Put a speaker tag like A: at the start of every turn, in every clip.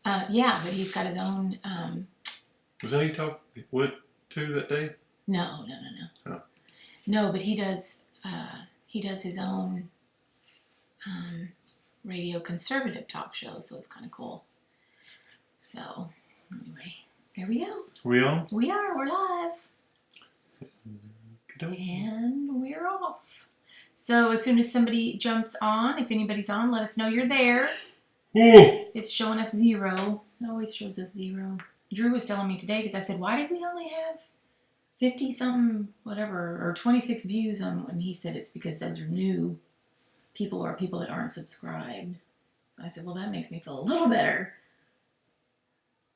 A: Yeah, but he's got his own.
B: Was that who you talked with to that day?
A: No.
B: Oh.
A: No, but he does. He does his own radio conservative talk show, so it's kind of cool. So anyway, here we go.
B: We on?
A: We are. We're live.
B: Good.
A: And we're off. So as soon as somebody jumps on, if anybody's on, let us know you're there.
B: Ooh.
A: It's showing us 0. It always shows us 0. Drew was telling me today because I said, why did we only have 50 something, whatever, or 26 views on? And he said it's because those are new people or people that aren't subscribed. So I said, well, that makes me feel a little better.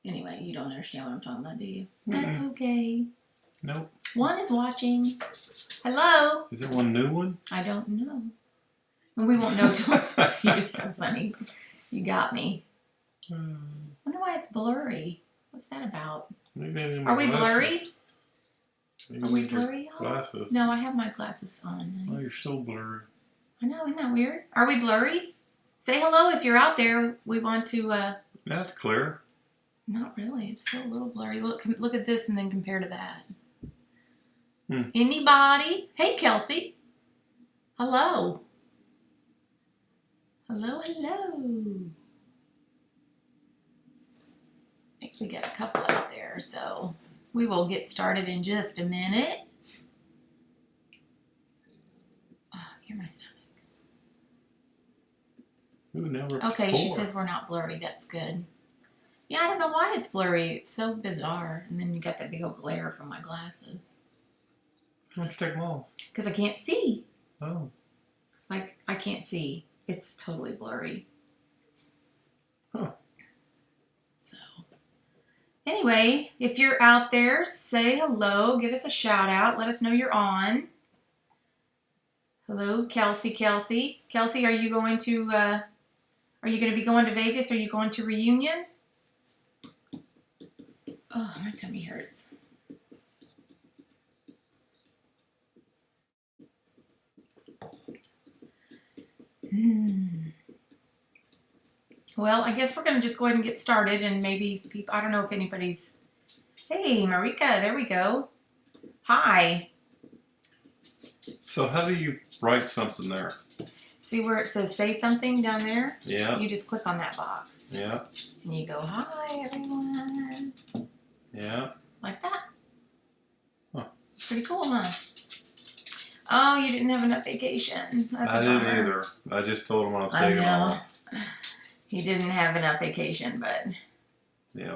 A: Anyway, you don't understand what I'm talking about, do you? That's okay.
B: Nope.
A: One is watching. Hello.
B: Is it one new one?
A: I don't know. And we won't know till it's You're so funny. You got me. I wonder why it's blurry. What's that about?
B: Maybe
A: Are we blurry?
B: Maybe
A: Are we blurry?
B: Glasses.
A: No, I have my glasses on.
B: Oh, you're so blurry.
A: I know, isn't that weird? Are we blurry? Say hello if you're out there. We want to.
B: That's clear.
A: Not really. It's still a little blurry. Look at this and then compare to that. Anybody? Hey, Kelsey. Hello. Hello. I think we got a couple out there, so we will get started in just a minute. Oh, hear my stomach.
B: Ooh, now we're
A: Okay,
B: 4.
A: she says we're not blurry. That's good. Yeah, I don't know why it's blurry. It's so bizarre. And then you got that big old glare from my glasses.
B: Why don't you take them off?
A: Because I can't see.
B: Oh.
A: Like, I can't see. It's totally blurry.
B: Huh.
A: So, anyway, if you're out there, say hello. Give us a shout out. Let us know you're on. Hello, Kelsey. Kelsey, are you going to be going to Vegas? Are you going to Reunion? Oh, my tummy hurts. Well, I guess we're going to just go ahead and get started, and maybe people, I don't know if anybody's... Hey, Marika, there we go. Hi.
B: So how do you write something there?
A: See where it says say something down there?
B: Yeah.
A: You just click on that box.
B: Yeah.
A: And you go, hi, everyone.
B: Yeah.
A: Like that.
B: Huh.
A: Pretty cool, huh? Oh, you didn't have enough vacation. That's
B: I
A: a
B: didn't
A: bummer.
B: either. I just told him I was
A: I
B: taking
A: know.
B: off.
A: He didn't have enough vacation, but...
B: Yeah.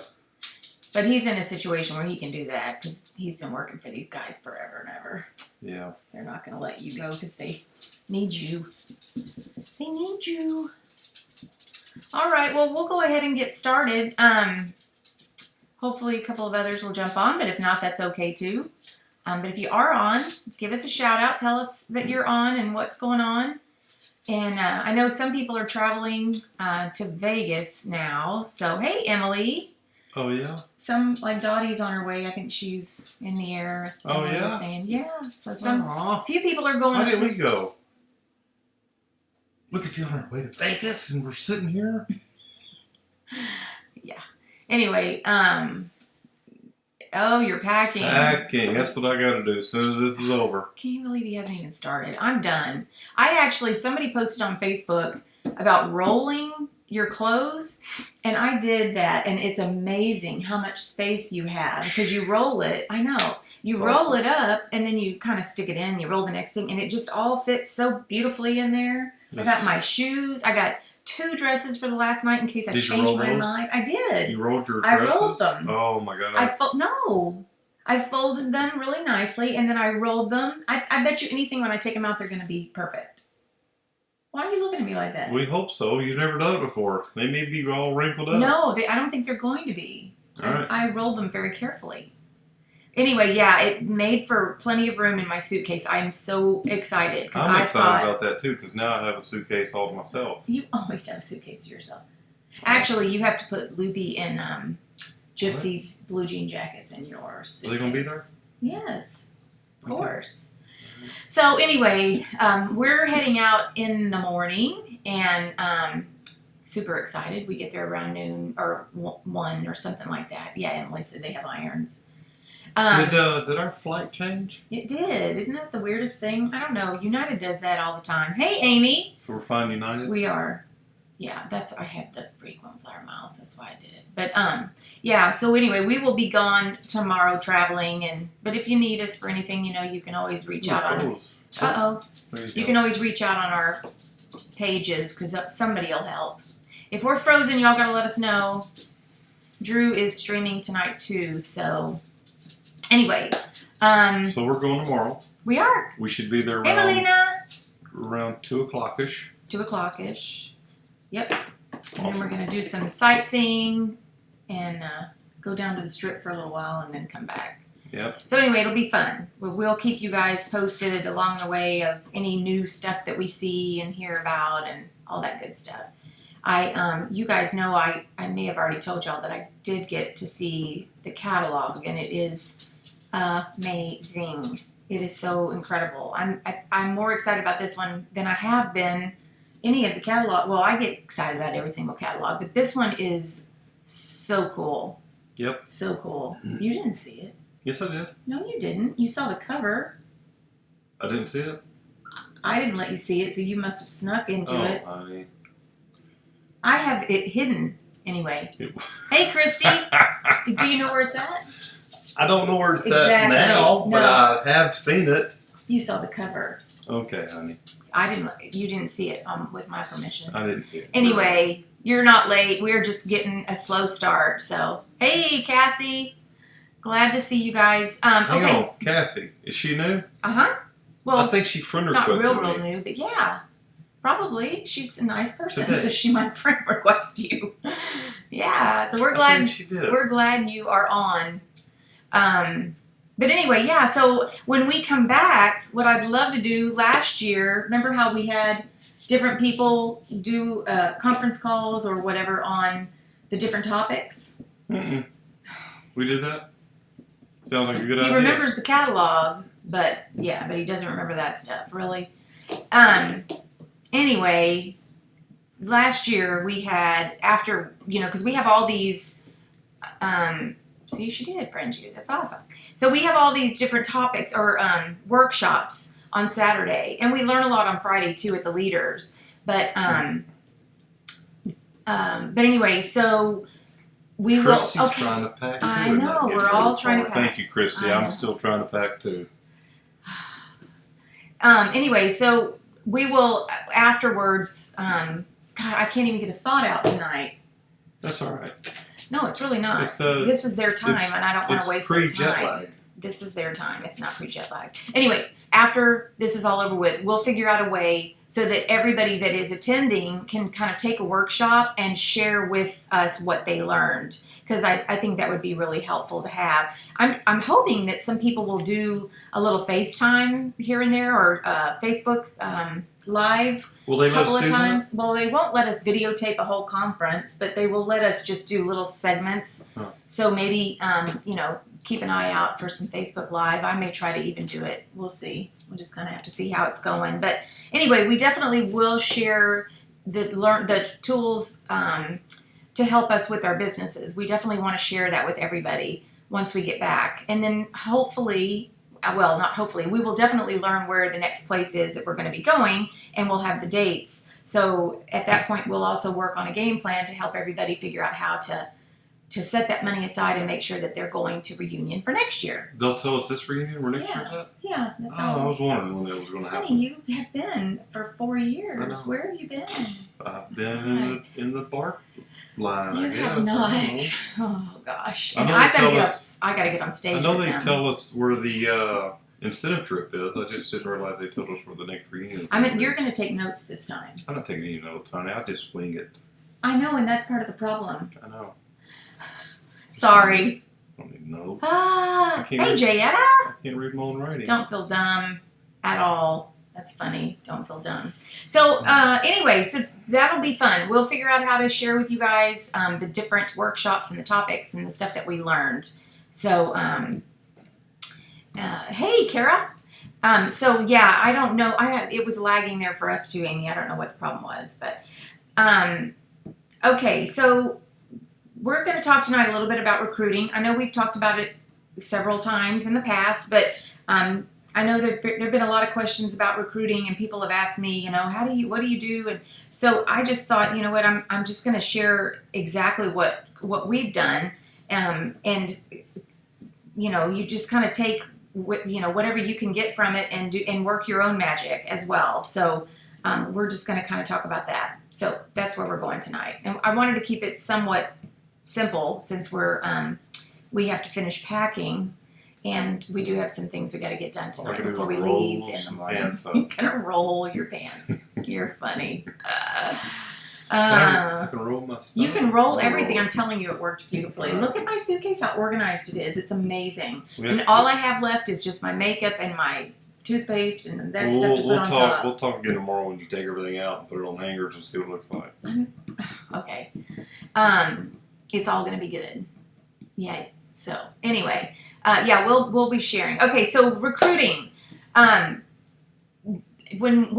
A: But he's in a situation where he can do that because he's been working for these guys forever and ever.
B: Yeah.
A: They're not going to let you go because they need you. They need you. All right, well, we'll go ahead and get started. Hopefully a couple of others will jump on, but if not, that's okay too. But if you are on, give us a shout out. Tell us that you're on and what's going on. And I know some people are traveling to Vegas now. So, hey, Emily.
B: Oh, yeah?
A: Some, like Dottie's on her way. I think she's in the air.
B: Oh,
A: Emily
B: yeah?
A: was saying, yeah. So
B: Aww.
A: a few people are going
B: How
A: up
B: did
A: to...
B: we go? Look at you on our way to Vegas and we're sitting here.
A: Yeah. Anyway, oh, you're packing.
B: Packing. That's what I got to do as soon as this is over.
A: Can you believe he hasn't even started? I'm done. Somebody posted on Facebook about rolling your clothes, and I did that, and it's amazing how much space you have because you roll it. I know. You
B: It's
A: roll
B: awesome.
A: it up, and then you kind of stick it in, you roll the next thing, and it just all fits so beautifully in there. I got my shoes. I got 2 dresses for the last night in case I changed my mind. I did.
B: You rolled your
A: I
B: dresses?
A: rolled them.
B: Oh, my God.
A: I folded them really nicely, and then I rolled them. I bet you anything when I take them out, they're going to be perfect. Why are you looking at me like that?
B: We hope so. You've never done it before. They may be all wrinkled up.
A: No, I don't think they're going to be.
B: All right.
A: I rolled them very carefully. Anyway, yeah, it made for plenty of room in my suitcase. I'm so excited.
B: I'm excited about that, too, because now I have a suitcase all to myself.
A: You always have a suitcase to yourself. Actually, you have to put Loopy and Gypsy's blue jean jackets in your suitcase.
B: Are they going to be there?
A: Yes, of
B: Okay.
A: course. So anyway, we're heading out in the morning, and super excited. We get there around noon or 1 or something like that. Yeah, Emily said they have irons.
B: Did our flight change?
A: It did. Isn't that the weirdest thing? I don't know. United does that all the time. Hey, Amy.
B: So we're flying United?
A: We are. Yeah, I have the frequent flyer miles. That's why I did it. But yeah. So anyway, we will be gone tomorrow traveling, but if you need us for anything, you can always reach out on. You can always reach out on our pages because somebody will help. If we're frozen, y'all gotta let us know. Drew is streaming tonight too. So anyway,
B: so we're going tomorrow.
A: We are.
B: We should be there
A: Hey, Melina.
B: around 2:00-ish.
A: 2:00-ish. Yep. And then we're going to do some sightseeing and go down to the strip for a little while and then come back.
B: Yep.
A: So anyway, it'll be fun. We'll keep you guys posted along the way of any new stuff that we see and hear about and all that good stuff. You guys know I may have already told y'all that I did get to see the catalog, and it is amazing. It is so incredible. I'm more excited about this one than I have been any of the catalog. Well, I get excited about every single catalog, but this one is so cool.
B: Yep.
A: So cool. You didn't see it.
B: Yes, I did.
A: No, you didn't. You saw the cover.
B: I didn't see it.
A: I didn't let you see it, so you must have snuck into it.
B: Honey.
A: I have it hidden anyway. Hey, Christy. Do you know where it's at?
B: I don't know where it's
A: Exactly.
B: at now, but
A: No.
B: I have seen it.
A: You saw the cover.
B: Okay, honey.
A: You didn't see it with my permission.
B: I didn't see it.
A: Anyway, you're not late. We're just getting a slow start. So, hey, Cassie. Glad to see you guys.
B: Hang
A: Okay.
B: on, Cassie. Is she new?
A: Uh-huh. Well,
B: I think she friend
A: not
B: requested
A: real
B: me.
A: new, but yeah. Probably. She's a nice person,
B: Today.
A: so she might friend request you. Yeah, so we're
B: I
A: glad
B: think she did.
A: we're glad you are on. But anyway, yeah, so when we come back, what I'd love to do last year, remember how we had different people do conference calls or whatever on the different topics?
B: Mm-mm. We did that? Sounds like a good idea.
A: He remembers the catalog, but he doesn't remember that stuff, really. Anyway, last year we had, after, because we have all these, see, she did friend you. That's awesome. So we have all these different topics or workshops on Saturday, and we learn a lot on Friday too at the leaders. But anyway, so we
B: Christy's
A: will. Okay,
B: trying to pack too.
A: I
B: and
A: know,
B: not
A: we're
B: getting
A: all
B: ready
A: trying
B: for
A: to
B: it.
A: pack.
B: Thank you, Christy.
A: I know.
B: I'm still trying to pack too.
A: Anyway, so we will afterwards. God, I can't even get a thought out tonight.
B: That's all right.
A: No, it's really not.
B: It's,
A: this is their time, and I don't want
B: It's
A: to waste their
B: pre-jet
A: time.
B: lag.
A: This is their time. It's not pre-jet lag. Anyway, after this is all over with, we'll figure out a way so that everybody that is attending can kind of take a workshop and share with us what they learned. Because I think that would be really helpful to have. I'm hoping that some people will do a little FaceTime here and there or Facebook Live
B: Will they
A: a
B: let
A: couple
B: us
A: of
B: do
A: times. Well, they won't let us videotape a whole conference, but they will let us just do little segments.
B: Huh.
A: So maybe, keep an eye out for some Facebook Live. I may try to even do it. We'll see. We'll just kind of have to see how it's going. But anyway, we definitely will share the tools to help us with our businesses. We definitely want to share that with everybody once we get back. And then hopefully, well, not hopefully, we will definitely learn where the next place is that we're going to be going, and we'll have the dates. So at that point, we'll also work on a game plan to help everybody figure out how to set that money aside and make sure that they're going to reunion for next year.
B: They'll tell us this reunion where next year's at?
A: Yeah, that's
B: Oh, I was wondering when that was going to happen.
A: Honey, you have been for 4 years.
B: I know.
A: Where have you been?
B: I've been in the bar line,
A: You
B: I guess.
A: have not.
B: I don't know.
A: Oh gosh.
B: I
A: And
B: know
A: I
B: they
A: gotta
B: tell
A: get
B: us-
A: I gotta get on stage.
B: I know
A: with
B: they
A: them.
B: tell us where the incentive trip is. I just didn't realize they told us where the next reunion is.
A: I mean, you're gonna take notes this time.
B: I'm not taking any notes, honey. I just wing it.
A: I know, and that's part of the problem.
B: I know.
A: Sorry.
B: I don't need notes.
A: Ah,
B: can't
A: hey,
B: read-
A: Jayetta.
B: I can't read my own writing.
A: Don't feel dumb at all. That's funny. Don't feel dumb. So anyway, so that'll be fun. We'll figure out how to share with you guys the different workshops and the topics and the stuff that we learned. So, hey, Kara. So yeah, I don't know. It was lagging there for us too, Amy. I don't know what the problem was, but Okay, so we're going to talk tonight a little bit about recruiting. I know we've talked about it several times in the past, but I know there've been a lot of questions about recruiting, and people have asked me, what do you do? And so I just thought, you know what, I'm just going to share exactly what we've done, and you just kind of take whatever you can get from it and work your own magic as well. So we're just going to kind of talk about that. So that's where we're going tonight, and I wanted to keep it somewhat simple since we have to finish packing. And we do have some things we got to get done tonight before we leave in the morning. You're gonna roll your pants. You're funny.
B: I can roll my stuff.
A: You can roll everything. I'm telling you, it worked beautifully. Look at my suitcase, how organized it is. It's amazing. And all I have left is just my makeup and my toothpaste and that stuff to put on top.
B: We'll talk again tomorrow when you take everything out and put it on hangers and see what it looks like.
A: Okay. It's all gonna be good. Yeah. So anyway. We'll be sharing. Okay, so recruiting. When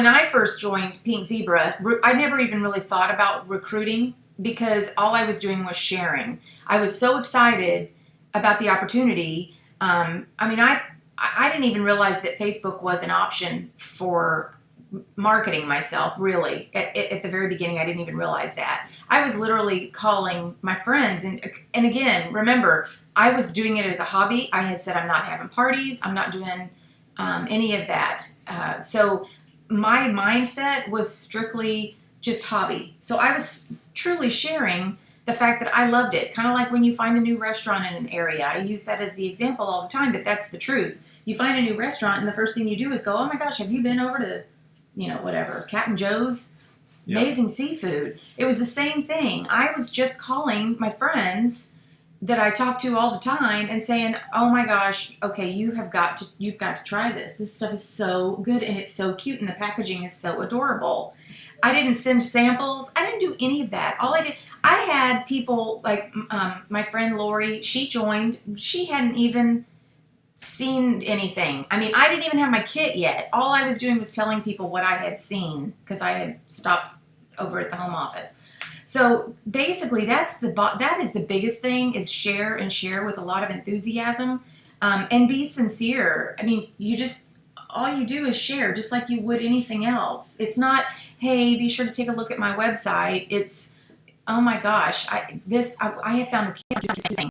A: I first joined Pink Zebra, I never even really thought about recruiting because all I was doing was sharing. I was so excited about the opportunity. I didn't even realize that Facebook was an option for marketing myself, really. At the very beginning, I didn't even realize that. I was literally calling my friends, and again, remember, I was doing it as a hobby. I had said I'm not having parties. I'm not doing any of that. So my mindset was strictly just hobby. So I was truly sharing the fact that I loved it. Kind of like when you find a new restaurant in an area. I use that as the example all the time, but that's the truth. You find a new restaurant and the first thing you do is go, oh my gosh, have you been over to, Captain Joe's?
B: Yep.
A: Amazing seafood. It was the same thing. I was just calling my friends that I talk to all the time and saying, oh my gosh, okay, you've got to try this. This stuff is so good and it's so cute and the packaging is so adorable. I didn't send samples. I didn't do any of that. All I did, I had people like my friend Lori, she joined. She hadn't even seen anything. I didn't even have my kit yet. All I was doing was telling people what I had seen because I had stopped over at the home office. So basically, that is the biggest thing, is share with a lot of enthusiasm, and be sincere. All you do is share, just like you would anything else. It's not, hey, be sure to take a look at my website. It's, oh my gosh, I have found the key to using.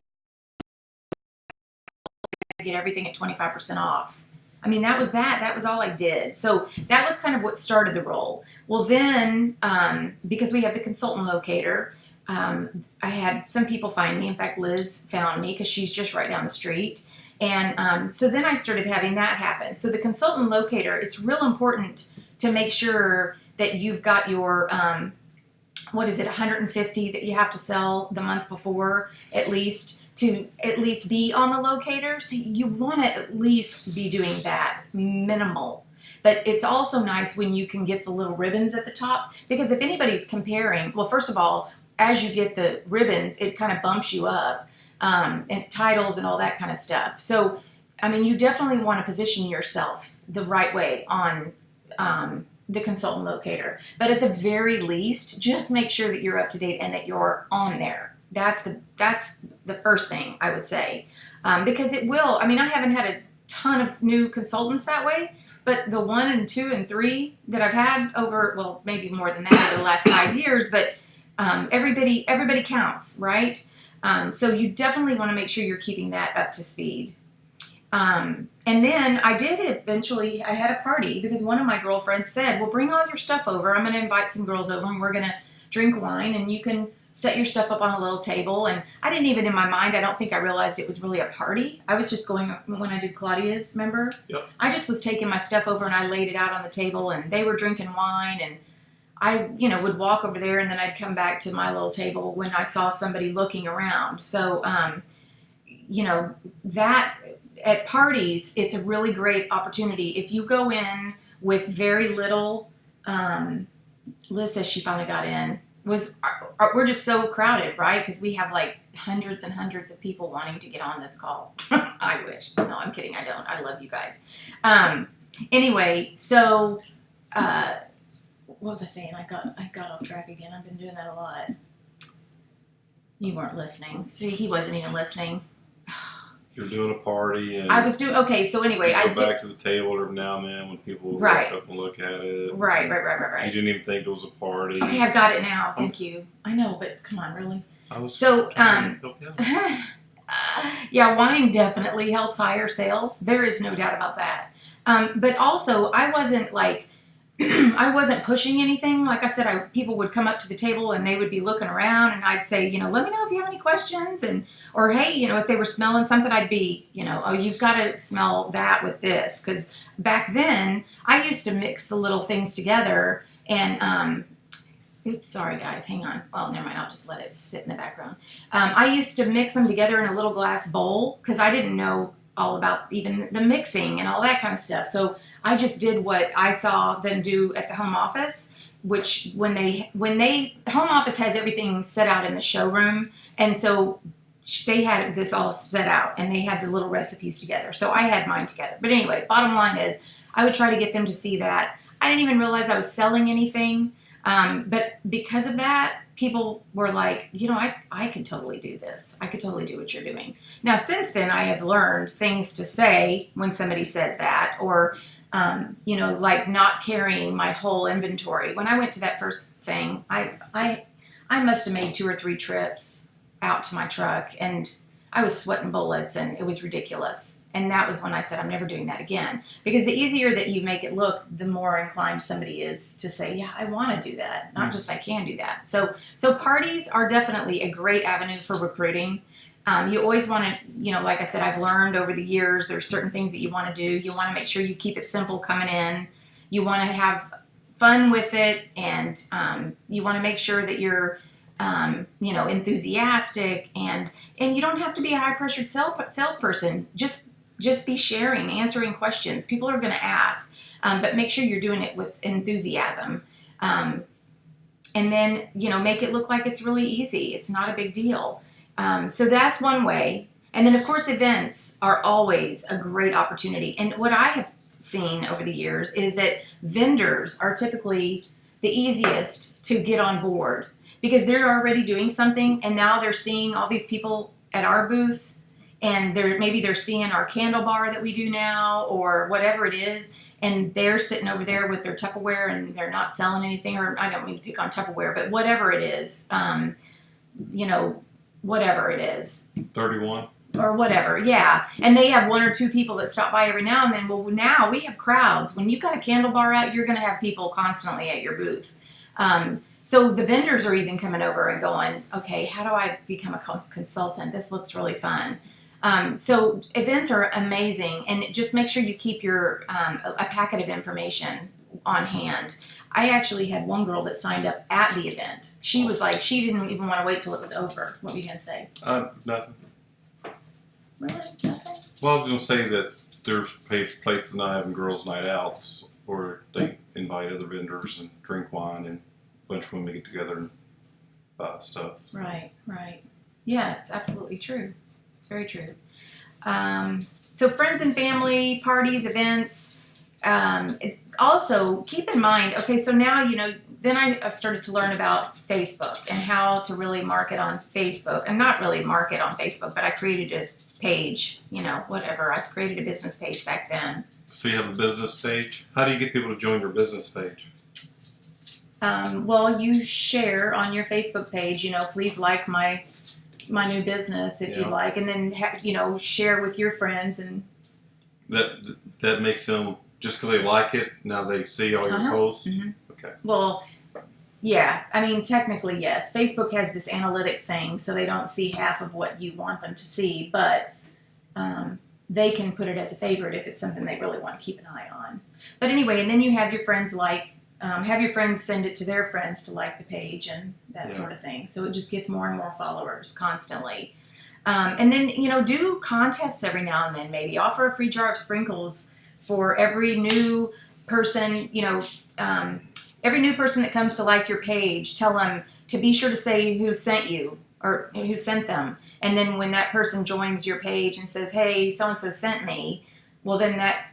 A: Get everything at 25% off. That was all I did. So that was kind of what started the role. Well, then, because we have the consultant locator, I had some people find me. In fact, Liz found me because she's just right down the street. And so then I started having that happen. So the consultant locator, it's real important to make sure that you've got your, 150 that you have to sell the month before, at least, to at least be on the locator. So you want to at least be doing that, minimal. But it's also nice when you can get the little ribbons at the top, because if anybody's comparing, well, first of all, as you get the ribbons, it kind of bumps you up, and titles and all that kind of stuff. So, you definitely want to position yourself the right way on the consultant locator. But at the very least, just make sure that you're up to date and that you're on there. That's the first thing I would say, because it will. I haven't had a ton of new consultants that way, but the 1 and 2 and 3 that I've had over, well, maybe more than that over the last 5 years, but everybody counts, right? So you definitely want to make sure you're keeping that up to speed. And then I had a party because one of my girlfriends said, well, bring all your stuff over. I'm going to invite some girls over and we're going to drink wine and you can set your stuff up on a little table. And I didn't even, in my mind, I don't think I realized it was really a party. I was just going, when I did Claudia's, remember?
B: Yep.
A: I just was taking my stuff over and I laid it out on the table and they were drinking wine, and I, would walk over there and then I'd come back to my little table when I saw somebody looking around. So, that at parties, it's a really great opportunity. If you go in with very little, Liz says she finally got in, we're just so crowded, right? Because we have like hundreds and hundreds of people wanting to get on this call. I wish. No, I'm kidding. I don't. I love you guys. Anyway, so what was I saying? I got off track again. I've been doing that a lot. You weren't listening. See, he wasn't even listening.
B: You're doing a party, and
A: I was doing okay. So anyway,
B: you
A: I
B: go
A: did.
B: back to the table every now and then when people
A: Right.
B: walk up and look at it.
A: Right.
B: You didn't even think it was a party.
A: Okay, I've got it now. Thank you. I know, but come on, really.
B: I was
A: So,
B: trying to help you out.
A: yeah, wine definitely helps higher sales. There is no doubt about that. But also, I wasn't like, I wasn't pushing anything. Like I said, people would come up to the table and they would be looking around, and I'd say, let me know if you have any questions, or hey, if they were smelling something, I'd be, oh, you've got to smell that with this, because back then I used to mix the little things together, and oops, sorry guys, hang on. Well, never mind. I'll just let it sit in the background. I used to mix them together in a little glass bowl because I didn't know all about even the mixing and all that kind of stuff. So I just did what I saw them do at the home office, which when home office has everything set out in the showroom. And so they had this all set out and they had the little recipes together. So I had mine together. But anyway, bottom line is I would try to get them to see that. I didn't even realize I was selling anything. But because of that, people were like, I could totally do this. I could totally do what you're doing. Now, since then, I have learned things to say when somebody says that, or, like not carrying my whole inventory. When I went to that first thing, I must have made 2 or 3 trips out to my truck, and I was sweating bullets, and it was ridiculous. And that was when I said, I'm never doing that again. Because the easier that you make it look, the more inclined somebody is to say, yeah, I want to do that. Not just I can do that. So parties are definitely a great avenue for recruiting. You always want to, like I said, I've learned over the years, there's certain things that you want to do. You want to make sure you keep it simple coming in. You want to have fun with it. And you want to make sure that you're enthusiastic, and you don't have to be a high pressured salesperson. Just be sharing, answering questions. People are going to ask, but make sure you're doing it with enthusiasm. And then, make it look like it's really easy. It's not a big deal. So that's one way. And then of course, events are always a great opportunity. And what I have seen over the years is that vendors are typically the easiest to get on board, because they're already doing something, and now they're seeing all these people at our booth, and maybe they're seeing our candle bar that we do now, or whatever it is, and they're sitting over there with their Tupperware, and they're not selling anything, or I don't mean to pick on Tupperware, but whatever it is, whatever it is.
B: 31.
A: Or whatever, yeah. And they have 1 or 2 people that stop by every now and then. Well, now we have crowds. When you've got a candle bar out, you're going to have people constantly at your booth. So the vendors are even coming over and going, okay, how do I become a consultant? This looks really fun. So events are amazing, and just make sure you keep your a packet of information on hand. I actually had one girl that signed up at the event. She was like, she didn't even want to wait till it was over. What were you going to say?
B: Nothing.
A: Really? Nothing?
B: Well, I was going to say that there's places now having girls' night outs, where they invite other vendors and drink wine, and a bunch of women get together and buy stuff.
A: Right. Yeah, it's absolutely true. It's very true. So friends and family, parties, events. Also, keep in mind, okay, so now, then I started to learn about Facebook and how to really market on Facebook. And not really market on Facebook, but I created a page, whatever. I created a business page back then.
B: So you have a business page. How do you get people to join your business page?
A: Well, you share on your Facebook page, please like my new business if you'd like, and then share with your friends, and
B: that makes them, just because they like it, now they see all your posts.
A: Mm-hmm.
B: Okay.
A: Well, yeah, I mean technically yes. Facebook has this analytic thing, so they don't see half of what you want them to see, but they can put it as a favorite if it's something they really want to keep an eye on. But anyway, and then you have your friends have your friends send it to their friends to like the page and that sort of thing. So it just gets more and more followers constantly. And then, do contests every now and then. Maybe offer a free jar of sprinkles for every new person, every new person that comes to like your page. Tell them to be sure to say who sent you or who sent them. And then when that person joins your page and says, hey, so-and-so sent me, well, then that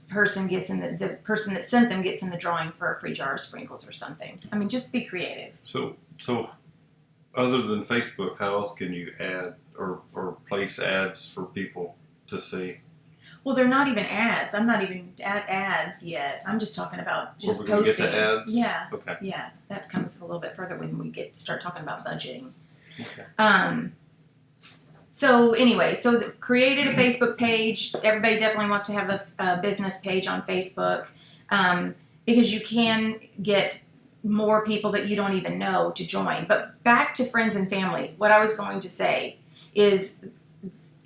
A: person gets in the person that sent them gets in the drawing for a free jar of sprinkles or something. I mean, just be creative.
B: So other than Facebook, how else can you add or place ads for people to see?
A: Well, they're not even ads. I'm not even at ads yet. I'm just talking about just
B: We're gonna
A: posting.
B: get to ads?
A: Yeah.
B: Okay.
A: Yeah, that comes a little bit further when we start talking about budgeting.
B: Okay.
A: So anyway, so created a Facebook page. Everybody definitely wants to have a business page on Facebook because you can get more people that you don't even know to join. But back to friends and family, what I was going to say is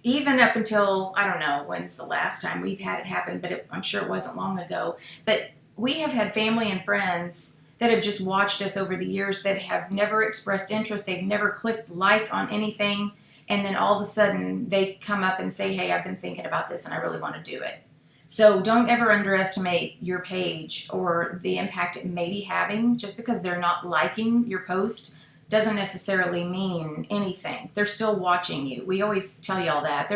A: even up until, I don't know when's the last time we've had it happen, but I'm sure it wasn't long ago. But we have had family and friends that have just watched us over the years that have never expressed interest. They've never clicked like on anything. And then all of a sudden they come up and say, hey, I've been thinking about this and I really want to do it. So don't ever underestimate your page or the impact it may be having. Just because they're not liking your post doesn't necessarily mean anything. They're still watching you. We always tell you all that.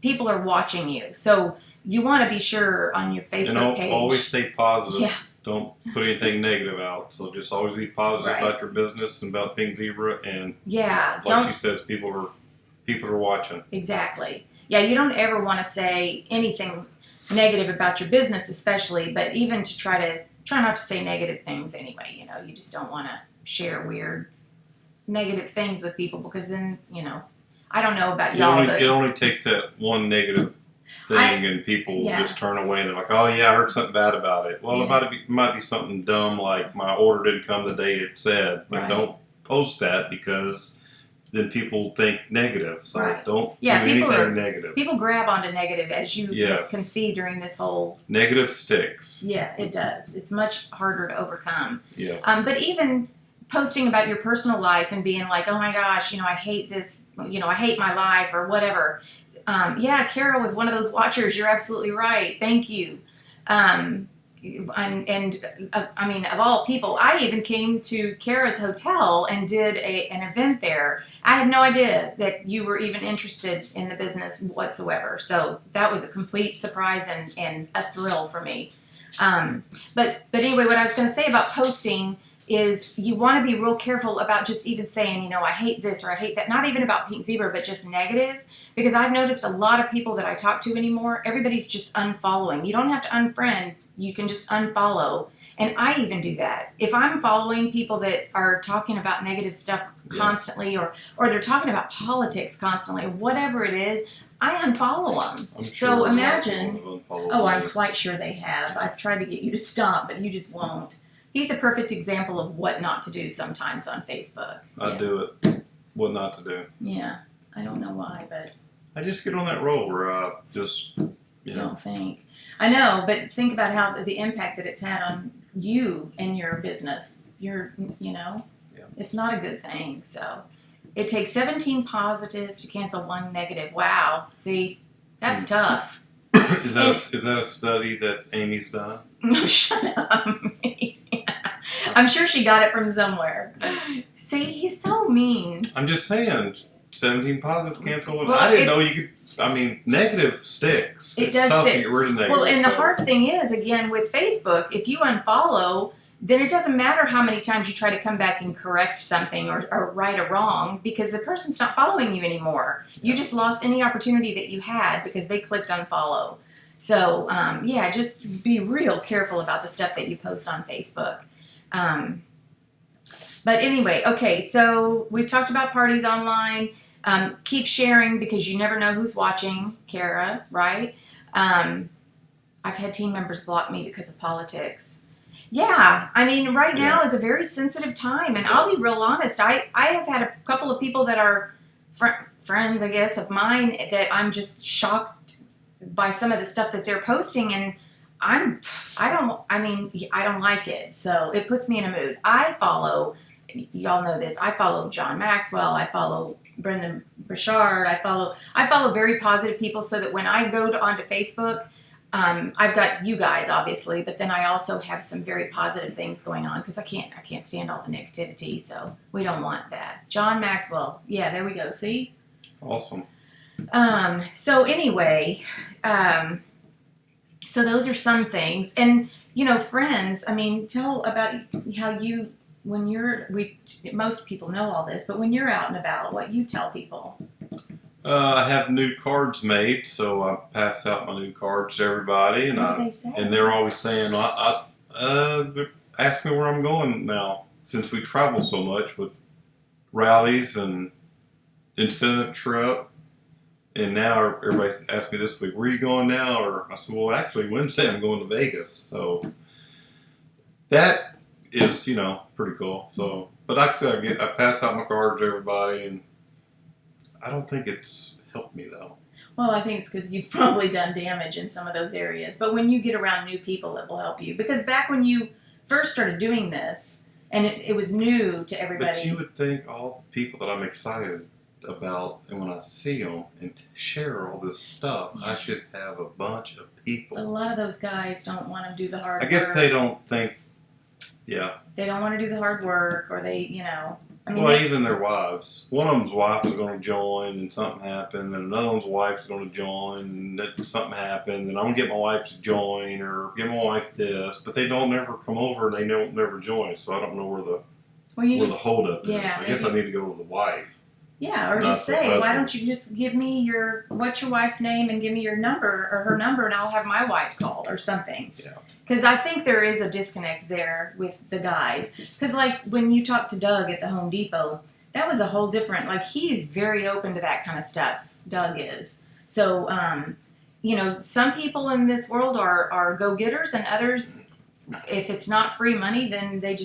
A: People are watching you. So you want to be sure on your Facebook page.
B: And always stay positive.
A: Yeah.
B: Don't put anything negative out. So just always be positive
A: Right.
B: about your business and about Pink Zebra. And
A: Yeah,
B: like she says, people are watching.
A: Exactly. Yeah, you don't ever want to say anything negative about your business, especially, but even to try not to say negative things anyway. You know, you just don't want to share weird negative things with people because then, you know, I don't know about y'all, but
B: It only takes that one negative thing and people just turn away and they're like, oh yeah, I heard something bad about it. Well, it might be something dumb like my order didn't come the day it said, but don't post that because then people think negative. So don't do anything negative.
A: People grab onto negative, as you can see during this whole...
B: Negative sticks.
A: Yeah, it does. It's much harder to overcome.
B: Yes.
A: But even posting about your personal life and being like, oh my gosh, you know, I hate this, you know, I hate my life or whatever. Yeah, Kara was one of those watchers. You're absolutely right. Thank you. I mean, of all people, I even came to Kara's hotel and did an event there. I had no idea that you were even interested in the business whatsoever. So that was a complete surprise and a thrill for me. But anyway, what I was going to say about posting is you want to be real careful about just even saying, you know, I hate this or I hate that. Not even about Pink Zebra, but just negative. Because I've noticed a lot of people that I talk to anymore, everybody's just unfollowing. You don't have to unfriend. You can just unfollow. And I even do that. If I'm following people that are talking about negative stuff constantly or they're talking about politics constantly or whatever it is, I unfollow them. So imagine, I'm quite sure they have. I've tried to get you to stop, but you just won't. He's a perfect example of what not to do sometimes on Facebook.
B: I do it. What not to do.
A: Yeah. I don't know why, but...
B: I just get on that roll where
A: don't think. I know, but think about how the impact that it's had on you and your business. It's not a good thing. So it takes 17 positives to cancel one negative. Wow. See, that's tough.
B: Is that a study that Amy's done?
A: No, shut up. I'm sure she got it from somewhere. See, he's so mean.
B: I'm just saying, 17 positive cancel.
A: Well,
B: I didn't know you could. I mean, negative sticks.
A: It does
B: tough
A: stick.
B: To get rid of negative.
A: Well, and the hard thing is, again, with Facebook, if you unfollow, then it doesn't matter how many times you try to come back and correct something or right a wrong because the person's not following you anymore. You just lost any opportunity that you had because they clicked unfollow. So, just be real careful about the stuff that you post on Facebook. But anyway, okay, so we've talked about parties online. Keep sharing because you never know who's watching, Kara, right? I've had team members block me because of politics. Yeah, I mean, right now is a very sensitive time, and I'll be real honest. I have had a couple of people that are friends, I guess, of mine that I'm just shocked by some of the stuff that they're posting, and I don't like it. So it puts me in a mood. I follow, y'all know this, I follow John Maxwell, I follow Brendan Burchard, I follow very positive people so that when I go onto Facebook, I've got you guys obviously, but then I also have some very positive things going on because I can't stand all the negativity, so we don't want that. John Maxwell, yeah, there we go. See?
B: Awesome.
A: So anyway, So those are some things. And, you know, friends, I mean, tell about how you, when most people know all this, but when you're out and about, what you tell people.
B: I have new cards made, so I pass out my new cards to everybody, and
A: What do they say?
B: and they're always saying, ask me where I'm going now, since we travel so much with rallies and incentive trip. And now everybody's asking me this week, where are you going now? Or I said, well, actually Wednesday I'm going to Vegas. So that is, you know, pretty cool. So, but like I said, I pass out my cards to everybody, and I don't think it's helped me though.
A: Well, I think it's because you've probably done damage in some of those areas. But when you get around new people, it will help you. Because back when you first started doing this, and it was new to everybody.
B: But you would think all the people that I'm excited about, and when I see them and share all this stuff, I should have a bunch of people.
A: A lot of those guys don't want to do the hard work.
B: I guess they don't think, yeah.
A: They don't want to do the hard work, or they, you know. I mean,
B: well, even their wives. One of them's wife was going to join, and something happened. And another one's wife's going to join, and then something happened. And I'm going to get my wife to join, or get my wife this. But they don't never come over, and they don't never join. So I don't know where the holdup is. I guess I need to go to the wife.
A: Yeah, or just say, why don't you just give me what's your wife's name, and give me your number or her number, and I'll have my wife call or something.
B: Yeah.
A: Because I think there is a disconnect there with the guys. Because like when you talked to Doug at the Home Depot, that was a whole different, like he's very open to that kind of stuff. Doug is. So, you know, some people in this world are go-getters, and others, if it's not free money, then they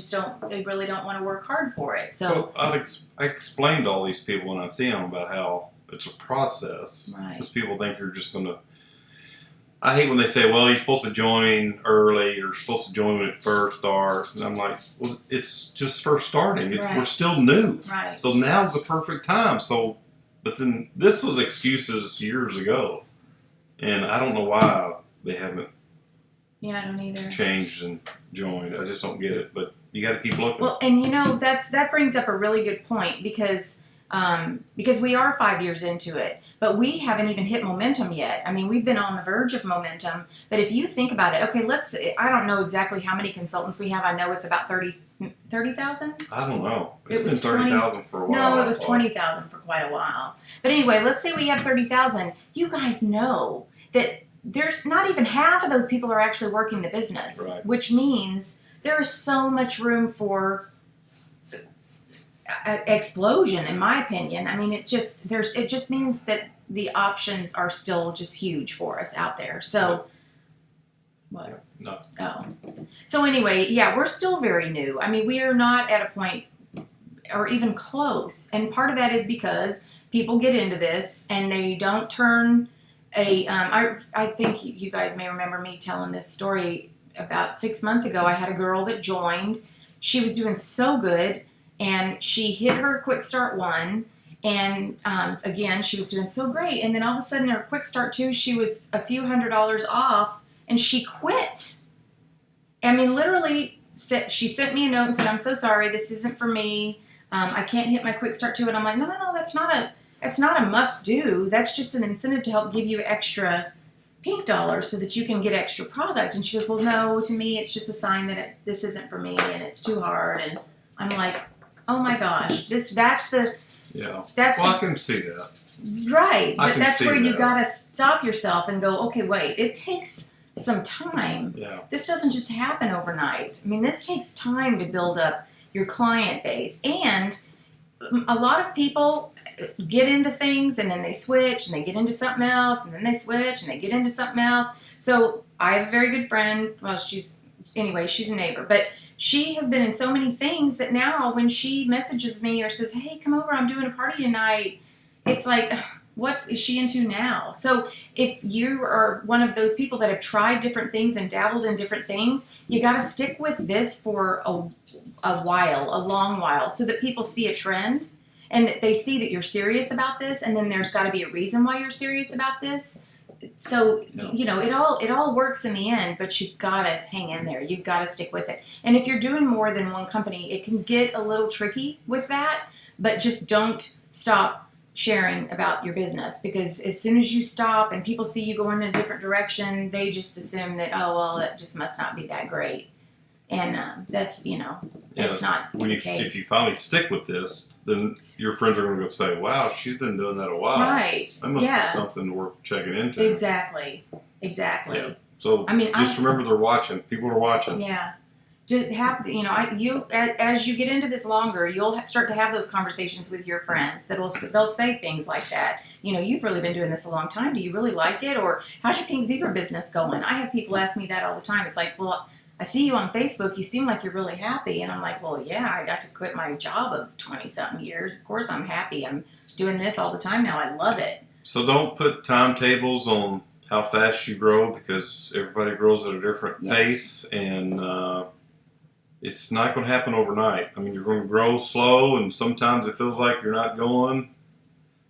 A: really don't want to work hard for it. So
B: I explained to all these people when I see them about how it's a process.
A: Right.
B: Because people think you're just going to. I hate when they say, well, you're supposed to join early, or you're supposed to join when it first starts. And I'm like, well, it's just first starting.
A: Right.
B: We're still new.
A: Right.
B: So now's the perfect time. So, but then this was excuses years ago. And I don't know why they haven't.
A: Yeah, I don't either.
B: Changed and joined. I just don't get it. But you got to keep looking.
A: Well, and you know that brings up a really good point because we are 5 years into it, but we haven't even hit momentum yet. I mean, we've been on the verge of momentum. But if you think about it, okay, I don't know exactly how many consultants we have. I know it's about 30,000.
B: I don't know. It's been 30,000 for a while.
A: No, it was 20,000 for quite a while. But anyway, let's say we have 30,000. You guys know that there's not even half of those people are actually working the business,
B: right.
A: Which means there is so much room for explosion, in my opinion. I mean, it just means that the options are still just huge for us out there. So, what?
B: No.
A: Oh. So anyway, yeah, we're still very new. I mean, we are not at a point or even close. And part of that is because people get into this and they don't turn I think you guys may remember me telling this story about 6 months ago. I had a girl that joined. She was doing so good, and she hit her Quick Start 1, and again, she was doing so great. And then all of a sudden, her Quick Start 2, she was a few $100s off, and she quit. I mean, literally, she sent me a note and said, I'm so sorry, this isn't for me. I can't hit my Quick Start 2. And I'm like, no, that's not a must-do. That's just an incentive to help give you extra pink dollars so that you can get extra product. And she goes, well, no, to me, it's just a sign that this isn't for me and it's too hard. And I'm like, oh my gosh,
B: I can see that.
A: Right. But that's where you
B: that.
A: got to stop yourself and go, okay, wait, it takes some time.
B: Yeah.
A: This doesn't just happen overnight. I mean, this takes time to build up your client base. And a lot of people get into things and then they switch and they get into something else and then they switch and they get into something else. So I have a very good friend. Well, she's a neighbor, but she has been in so many things that now when she messages me or says, hey, come over, I'm doing a party tonight, it's like, what is she into now? So if you are one of those people that have tried different things and dabbled in different things, you got to stick with this for a long while, so that people see a trend and that they see that you're serious about this, and then there's got to be a reason why you're serious about this. So, you know, it all works in the end, but you've got to hang in there. You've got to stick with it. And if you're doing more than one company, it can get a little tricky with that, but just don't stop sharing about your business, because as soon as you stop and people see you going in a different direction, they just assume that, oh, well, it just must not be that great. And that's, it's not the case.
B: If you finally stick with this, then your friends are going to go say, wow, she's been doing that a while.
A: Right.
B: That must be something worth checking into.
A: Exactly.
B: Yeah. So just remember they're watching. People are watching.
A: Yeah. Just have, as you get into this longer, you'll start to have those conversations with your friends they'll say things like that. You've really been doing this a long time. Do you really like it? Or how's your pink zebra business going? I have people ask me that all the time. It's like, well, I see you on Facebook. You seem like you're really happy. And I'm like, well, yeah, I got to quit my job of 20-something years. Of course I'm happy. I'm doing this all the time now. I love it.
B: So don't put timetables on how fast you grow, because everybody grows at a different pace, and it's not going to happen overnight. I mean, you're going to grow slow, and sometimes it feels like you're not going,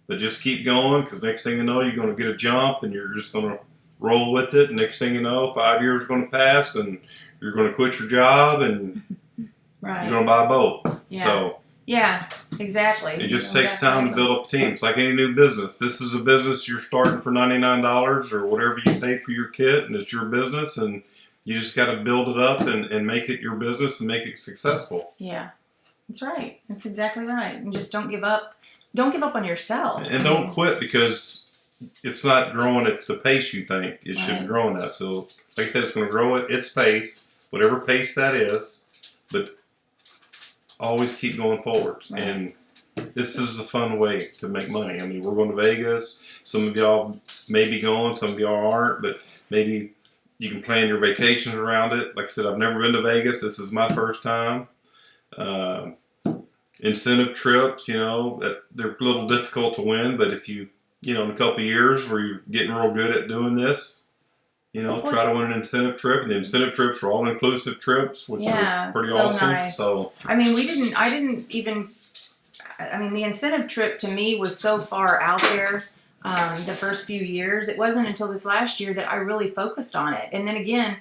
B: but just keep going, because next thing you know, you're going to get a jump, and you're just going to roll with it. Next thing you know, 5 years are going to pass, and you're going to quit your job, and
A: right.
B: you're going to buy a boat.
A: Yeah.
B: So
A: yeah, exactly.
B: It just takes time to build up a team. It's like any new business. This is a business you're starting for $99 or whatever you paid for your kit, and it's your business, and you just got to build it up and make it your business and make it successful.
A: Yeah, that's right. That's exactly right. And just don't give up. Don't give up on yourself.
B: And don't quit, because it's not growing at the pace you think it should be growing at. So, like I said, it's going to grow at its pace, whatever pace that is, but always keep going forwards. Right. And this is a fun way to make money. I mean, we're going to Vegas. Some of y'all may be going, some of y'all aren't, but maybe you can plan your vacations around it. Like I said, I've never been to Vegas. This is my first time. Incentive trips, they're a little difficult to win, but if you, in a couple of years where you're getting real good at doing this, try to win an incentive trip. And the incentive trips are all-inclusive trips, which are pretty awesome.
A: Nice.
B: So,
A: I mean, the incentive trip to me was so far out there the first few years. It wasn't until this last year that I really focused on it. And then again,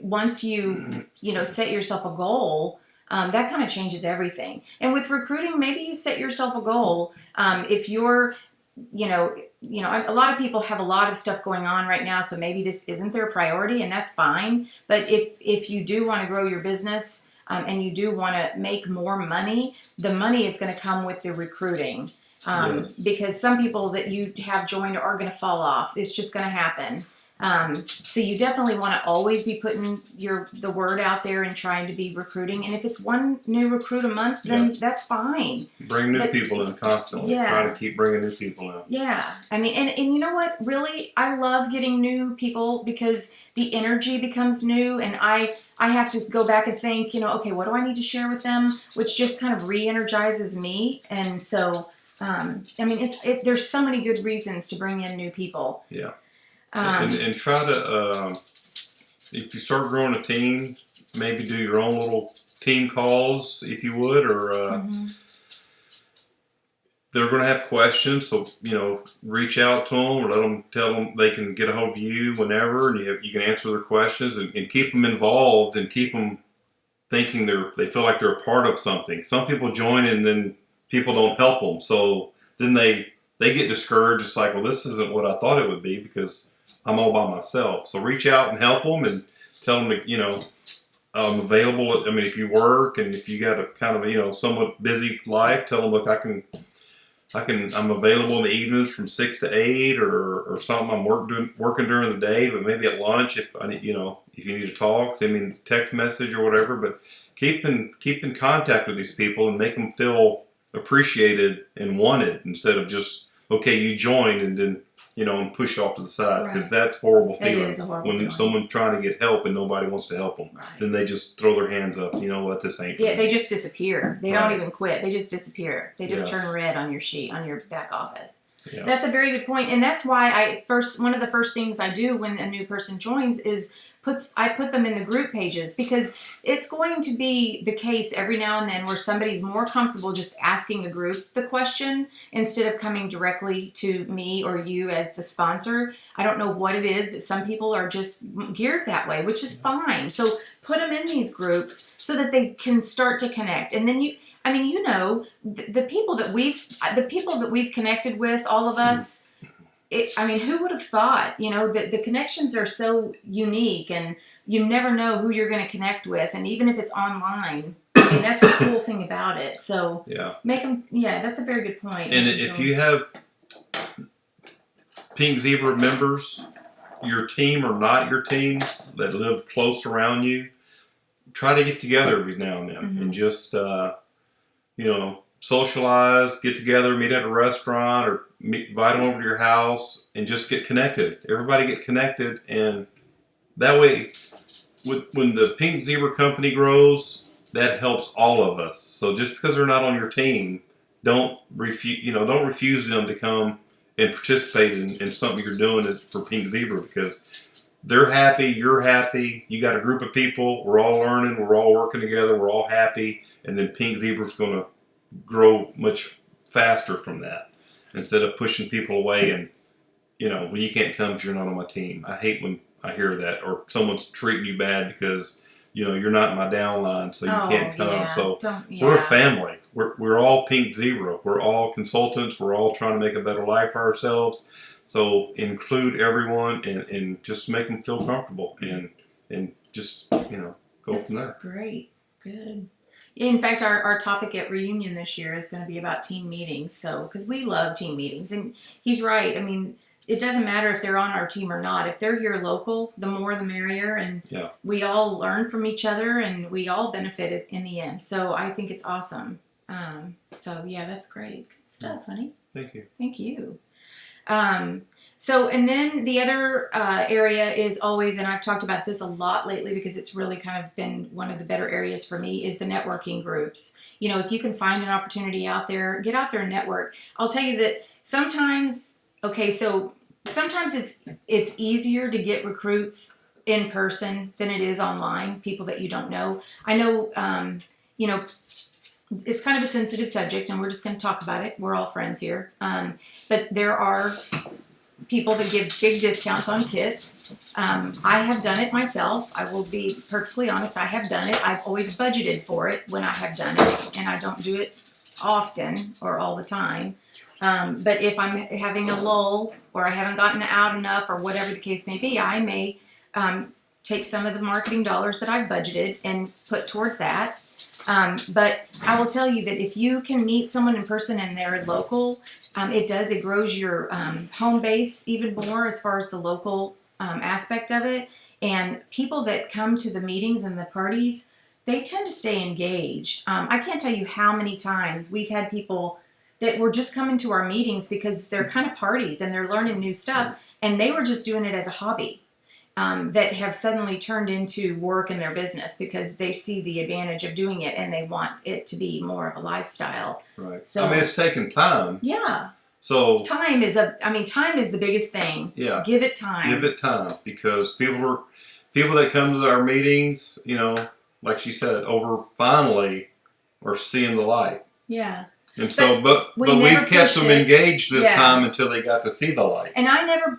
A: once you, set yourself a goal, that kind of changes everything. And with recruiting, maybe you set yourself a goal. If you're, a lot of people have a lot of stuff going on right now, so maybe this isn't their priority, and that's fine. But if you do want to grow your business and you do want to make more money, the money is going to come with the recruiting. Because some people that you have joined are going to fall off. It's just going to happen. So you definitely want to always be putting the word out there and trying to be recruiting. And if it's one new recruit a month, then that's fine.
B: Bring new people in constantly. Try to keep bringing new people in.
A: Yeah. I mean, and you know what? Really, I love getting new people, because the energy becomes new, and I have to go back and think, okay, what do I need to share with them? Which just kind of re-energizes me. And so, there's so many good reasons to bring in new people.
B: Yeah. And try to, if you start growing a team, maybe do your own little team calls, if you would, or they're going to have questions, so, reach out to them, or tell them they can get a hold of you whenever, and you can answer their questions, and keep them involved, and keep them thinking they feel like they're a part of something. Some people join and then people don't help them, so then they get discouraged. It's like, well, this isn't what I thought it would be, because I'm all by myself. So reach out and help them, and tell them that, I'm available. I mean, if you work and if you got a kind of, somewhat busy life, tell them, look, I'm available in the evenings from 6 to 8 or something. I'm working during the day, but maybe at lunch if I need, if you need to talk, send me a text message or whatever. But keep in contact with these people and make them feel appreciated and wanted, instead of just, okay, you joined and then, and push off to the side, because that's horrible feeling.
A: It is a horrible feeling.
B: Someone's trying to get help and nobody wants to help them. Right. Then they just throw their hands up. You know what? This ain't for me.
A: They just disappear. They don't even quit. They just disappear. They just turn red on your sheet, on your back office. Yeah. That's a very good point. And that's why one of the first things I do when a new person joins is I put them in the group pages because it's going to be the case every now and then where somebody's more comfortable just asking a group the question instead of coming directly to me or you as the sponsor. I don't know what it is, but some people are just geared that way, which is fine. So put them in these groups so that they can start to connect. And then the people that we've connected with, all of us, who would have thought, that the connections are so unique and you never know who you're going to connect with. And even if it's online, that's the cool thing about it. So that's a very good point.
B: And if you have Pink Zebra members, your team or not your team, that live close around you, try to get together every now and then and just, socialize, get together, meet at a restaurant, or invite them over to your house and just get connected. Everybody get connected, and that way, when the Pink Zebra company grows, that helps all of us. So just because they're not on your team, don't refuse them to come and participate in something you're doing for Pink Zebra, because they're happy, you're happy, you got a group of people, we're all learning, we're all working together, we're all happy, and then Pink Zebra's going to grow much faster from that, instead of pushing people away and, when you can't come because you're not on my team. I hate when I hear that, or someone's treating you bad because, you're not in my downline, so you can't come.
A: Yeah.
B: So we're a family. We're all Pink Zebra. We're all consultants. We're all trying to make a better life for ourselves. So include everyone and just make them feel comfortable and just, go from there.
A: Great. Good. In fact, our topic at reunion this year is going to be about team meetings. So, because we love team meetings, and he's right. I mean, it doesn't matter if they're on our team or not. If they're here local, the more the merrier, and we all learn from each other, and we all benefit in the end. So I think it's awesome. That's great. Good stuff, honey.
B: Thank you.
A: Thank you. And then the other area is always, and I've talked about this a lot lately because it's really kind of been one of the better areas for me, is the networking groups. If you can find an opportunity out there, get out there and network. I'll tell you that sometimes it's easier to get recruits in person than it is online, people that you don't know. I know, it's kind of a sensitive subject, and we're just going to talk about it. We're all friends here. But there are people that give big discounts on kits. I have done it myself. I will be perfectly honest. I have done it. I've always budgeted for it when I have done it, and I don't do it often or all the time. But if I'm having a lull or I haven't gotten out enough or whatever the case may be, I may take some of the marketing dollars that I've budgeted and put towards that. But I will tell you that if you can meet someone in person and they're local, it grows your home base even more as far as the local aspect of it. And people that come to the meetings and the parties, they tend to stay engaged. I can't tell you how many times we've had people that were just coming to our meetings because they're kind of parties and they're learning new stuff, and they were just doing it as a hobby. That have suddenly turned into work in their business because they see the advantage of doing it and they want it to be more of a lifestyle.
B: Right.
A: So,
B: it's taking time.
A: Yeah.
B: So
A: time is the biggest thing.
B: Yeah.
A: Give it time.
B: Give it time, because people that come to our meetings, like she said, finally are seeing the light.
A: Yeah.
B: And so, but we've kept them engaged this time until they got to see the light.
A: And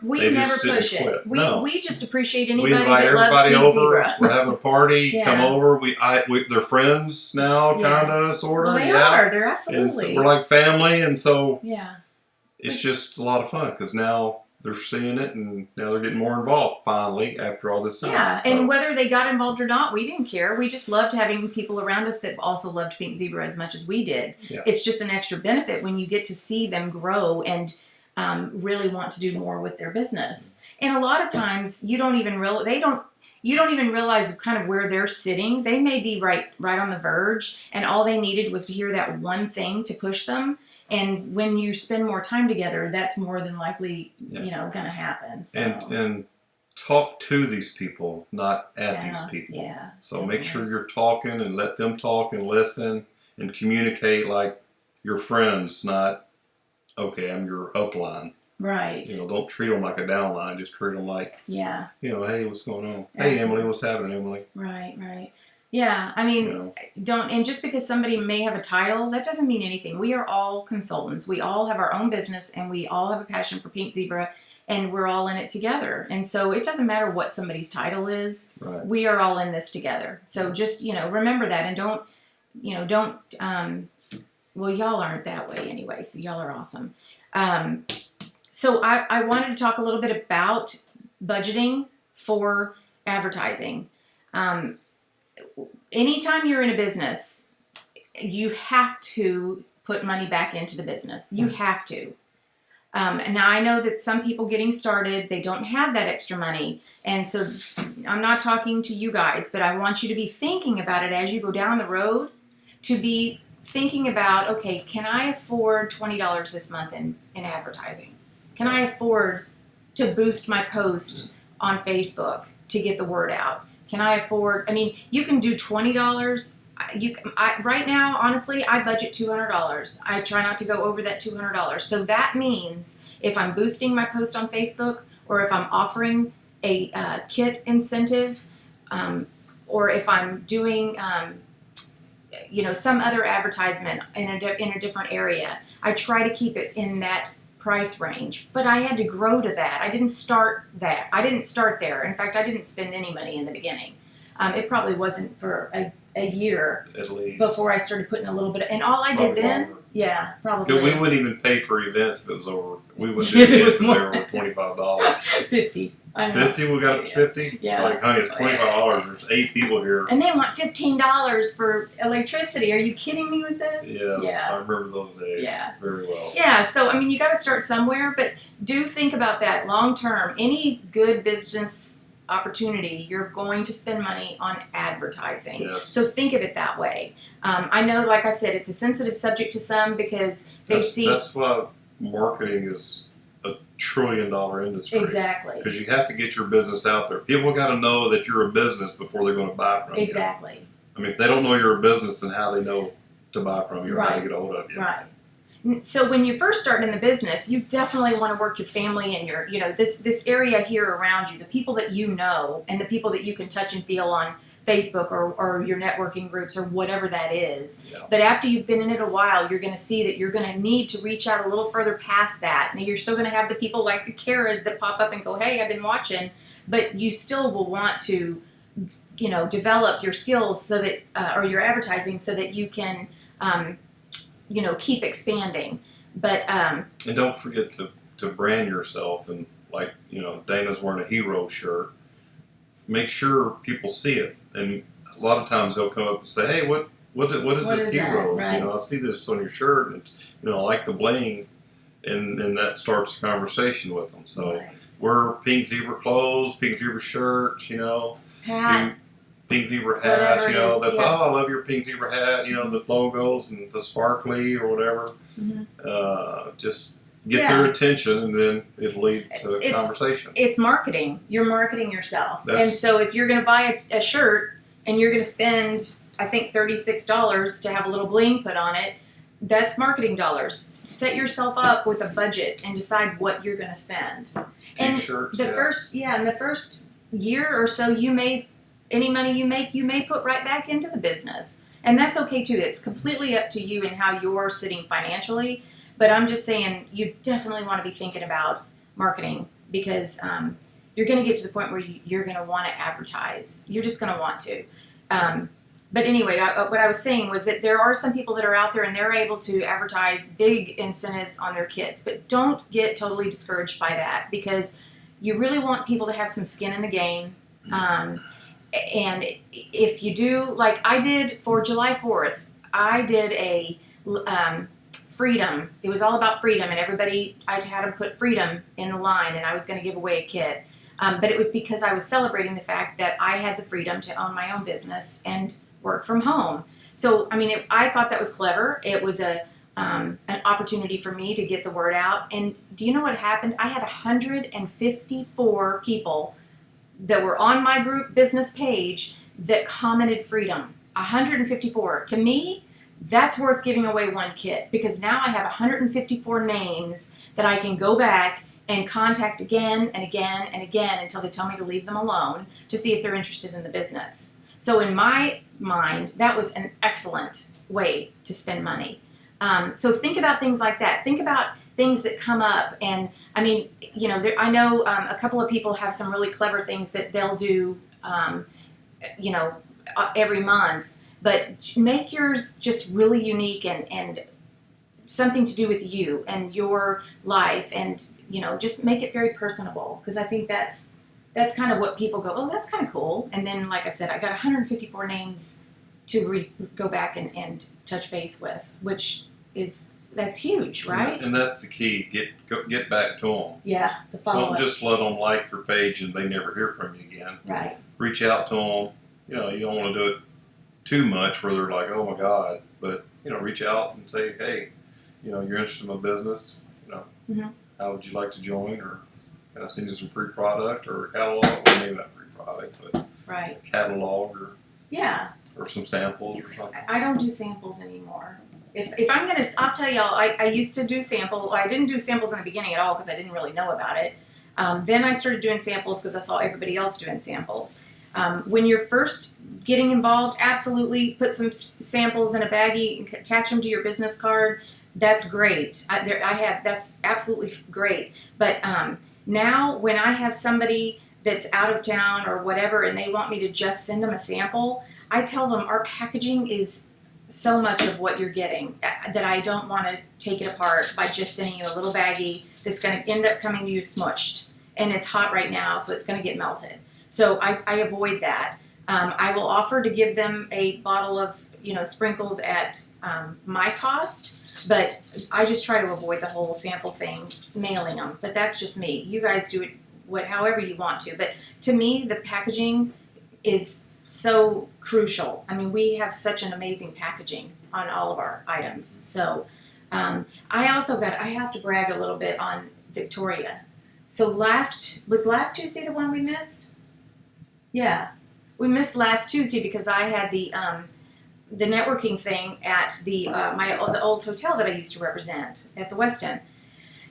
A: we never push it. We just appreciate anybody
B: that loves Pink Zebra. We're having a party. Come over. They're friends now, kind of, sort of.
A: Well, they are. They're absolutely.
B: And so we're like family, and so it's just a lot of fun because now they're seeing it, and now they're getting more involved finally after all this time.
A: Yeah, and whether they got involved or not, we didn't care. We just loved having people around us that also loved Pink Zebra as much as we did. Yeah. It's just an extra benefit when you get to see them grow and really want to do more with their business. And a lot of times you don't even realize kind of where they're sitting. They may be right on the verge, and all they needed was to hear that one thing to push them. And when you spend more time together, that's more than likely, going to happen. So.
B: And talk to these people, not at these people.
A: Yeah.
B: So make sure you're talking and let them talk and listen and communicate like your friends, not, okay, I'm your upline.
A: Right.
B: Don't treat them like a downline. Just treat them like, hey, what's going on? Hey, Emily, what's happening, Emily?
A: Right. Yeah, I mean, and just because somebody may have a title, that doesn't mean anything. We are all consultants. We all have our own business, and we all have a passion for Pink Zebra, and we're all in it together. And so it doesn't matter what somebody's title is.
B: Right.
A: We are all in this together. So just, remember that, and don't, well, y'all aren't that way anyway, so y'all are awesome. So I wanted to talk a little bit about budgeting for advertising. Anytime you're in a business, you have to put money back into the business. You have to. And now I know that some people getting started, they don't have that extra money. And so I'm not talking to you guys, but I want you to be thinking about it as you go down the road, to be thinking about, okay, can I afford $20 this month in advertising? Can I afford to boost my post on Facebook to get the word out? Can I afford, you can do $20. Right now, honestly, I budget $200. I try not to go over that $200. So that means if I'm boosting my post on Facebook, or if I'm offering a kit incentive, or if I'm doing, some other advertisement in a different area, I try to keep it in that price range. But I had to grow to that. I didn't start there. In fact, I didn't spend any money in the beginning. It probably wasn't for a year
B: at least
A: before I started putting a little bit. And all I did then, probably.
B: We wouldn't even pay for events if it was over. We wouldn't do events if they were $25.
A: 50. I know.
B: 50? We got up to 50?
A: Yeah.
B: Like, honey, it's $25. There's 8 people here.
A: And they want $15 for electricity. Are you kidding me with this?
B: Yes,
A: yeah.
B: I remember those days very well.
A: Yeah, so, you got to start somewhere, but do think about that long term. Any good business opportunity, you're going to spend money on advertising.
B: Yes.
A: So think of it that way. I know, like I said, it's a sensitive subject to some because that's
B: why marketing is a $1 trillion industry.
A: Exactly.
B: Because you have to get your business out there. People got to know that you're a business before they're going to buy from you.
A: Exactly.
B: If they don't know you're a business, then how they know to buy from you or how to get a hold of you.
A: Right. So when you first start in the business, you definitely want to work your family and your, this area here around you, the people that you know, and the people that you can touch and feel on Facebook or your networking groups or whatever that is.
B: Yeah.
A: But after you've been in it a while, you're going to see that you're going to need to reach out a little further past that. Now, you're still going to have the people like the Karas that pop up and go, hey, I've been watching, but you still will want to, develop your skills so that, or your advertising so that you can, keep expanding. But
B: and don't forget to brand yourself. And like, Dana's wearing a hero shirt. Make sure people see it. And a lot of times they'll come up and say, hey, what is this heroes?
A: Right.
B: I see this on your shirt, and it's, I like the bling, and that starts a conversation with them. So we're Pink Zebra clothes, Pink Zebra shirts,
A: hat.
B: Pink Zebra hats, that's,
A: yeah.
B: I love your Pink Zebra hat, the logos and the sparkly or whatever.
A: Mm-hmm.
B: Just get their attention, and then it'll lead to a conversation.
A: It's marketing. You're marketing yourself. And so if you're going to buy a shirt and you're going to spend, I think, $36 to have a little bling put on it, that's marketing dollars. Set yourself up with a budget and decide what you're going to spend.
B: T-shirts,
A: in the first year or so, any money you may put right back into the business. And that's okay too. It's completely up to you and how you're sitting financially. But I'm just saying you definitely want to be thinking about marketing because you're going to get to the point where you're going to want to advertise. You're just going to want to. But anyway, what I was saying was that there are some people that are out there and they're able to advertise big incentives on their kits. But don't get totally discouraged by that because you really want people to have some skin in the game. And if you do, like I did for July 4th, I did a freedom. It was all about freedom, and I had to put freedom in the line, and I was going to give away a kit. But it was because I was celebrating the fact that I had the freedom to own my own business and work from home. So, I thought that was clever. It was an opportunity for me to get the word out. And do you know what happened? I had 154 people that were on my group business page that commented freedom. 154. To me, that's worth giving away one kit because now I have 154 names that I can go back and contact again and again and again until they tell me to leave them alone to see if they're interested in the business. So in my mind, that was an excellent way to spend money. So think about things like that. Think about things that come up. And I mean, I know a couple of people have some really clever things that they'll do, every month. But make yours just really unique and something to do with you and your life, and just make it very personable, because I think that's kind of what people go, oh, that's kind of cool. And then, like I said, I got 154 names to go back and touch base with, which that's huge, right?
B: And that's the key. Get back to them.
A: Yeah, the follow-up.
B: Don't just let them like your page and they never hear from you again.
A: Right.
B: Reach out to them. You don't want to do it too much where they're like, oh my God, but reach out and say, hey, you're interested in my business.
A: Mm-hmm.
B: How would you like to join? Or can I send you some free product or a catalog? Well, maybe not free product, but
A: right.
B: Catalog or some samples or something.
A: I don't do samples anymore. If I'm gonna, I'll tell y'all, I used to do samples. I didn't do samples in the beginning at all because I didn't really know about it. Then I started doing samples because I saw everybody else doing samples. When you're first getting involved, absolutely put some samples in a baggie and attach them to your business card. That's great. That's absolutely great. But now when I have somebody that's out of town or whatever and they want me to just send them a sample, I tell them our packaging is so much of what you're getting that I don't want to take it apart by just sending you a little baggie that's going to end up coming to you smushed. And it's hot right now, so it's going to get melted. So I avoid that. I will offer to give them a bottle of sprinkles at my cost, but I just try to avoid the whole sample thing, mailing them. But that's just me. You guys do it however you want to. But to me, the packaging is so crucial. I mean, we have such an amazing packaging on all of our items. So I have to brag a little bit on Victoria. So last Tuesday the one we missed? Yeah, we missed last Tuesday because I had the networking thing at the old hotel that I used to represent at the West End,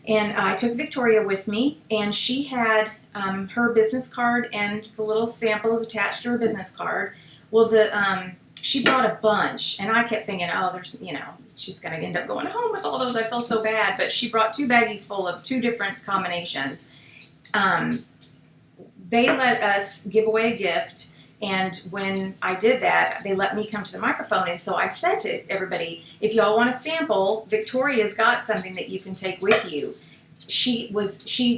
A: and I took Victoria with me, and she had her business card and the little samples attached to her business card. Well, she brought a bunch, and I kept thinking, oh, she's going to end up going home with all those. I felt so bad, but she brought 2 baggies full of 2 different combinations. They let us give away a gift, and when I did that, they let me come to the microphone, and so I said to everybody, if y'all want a sample, Victoria's got something that you can take with you. She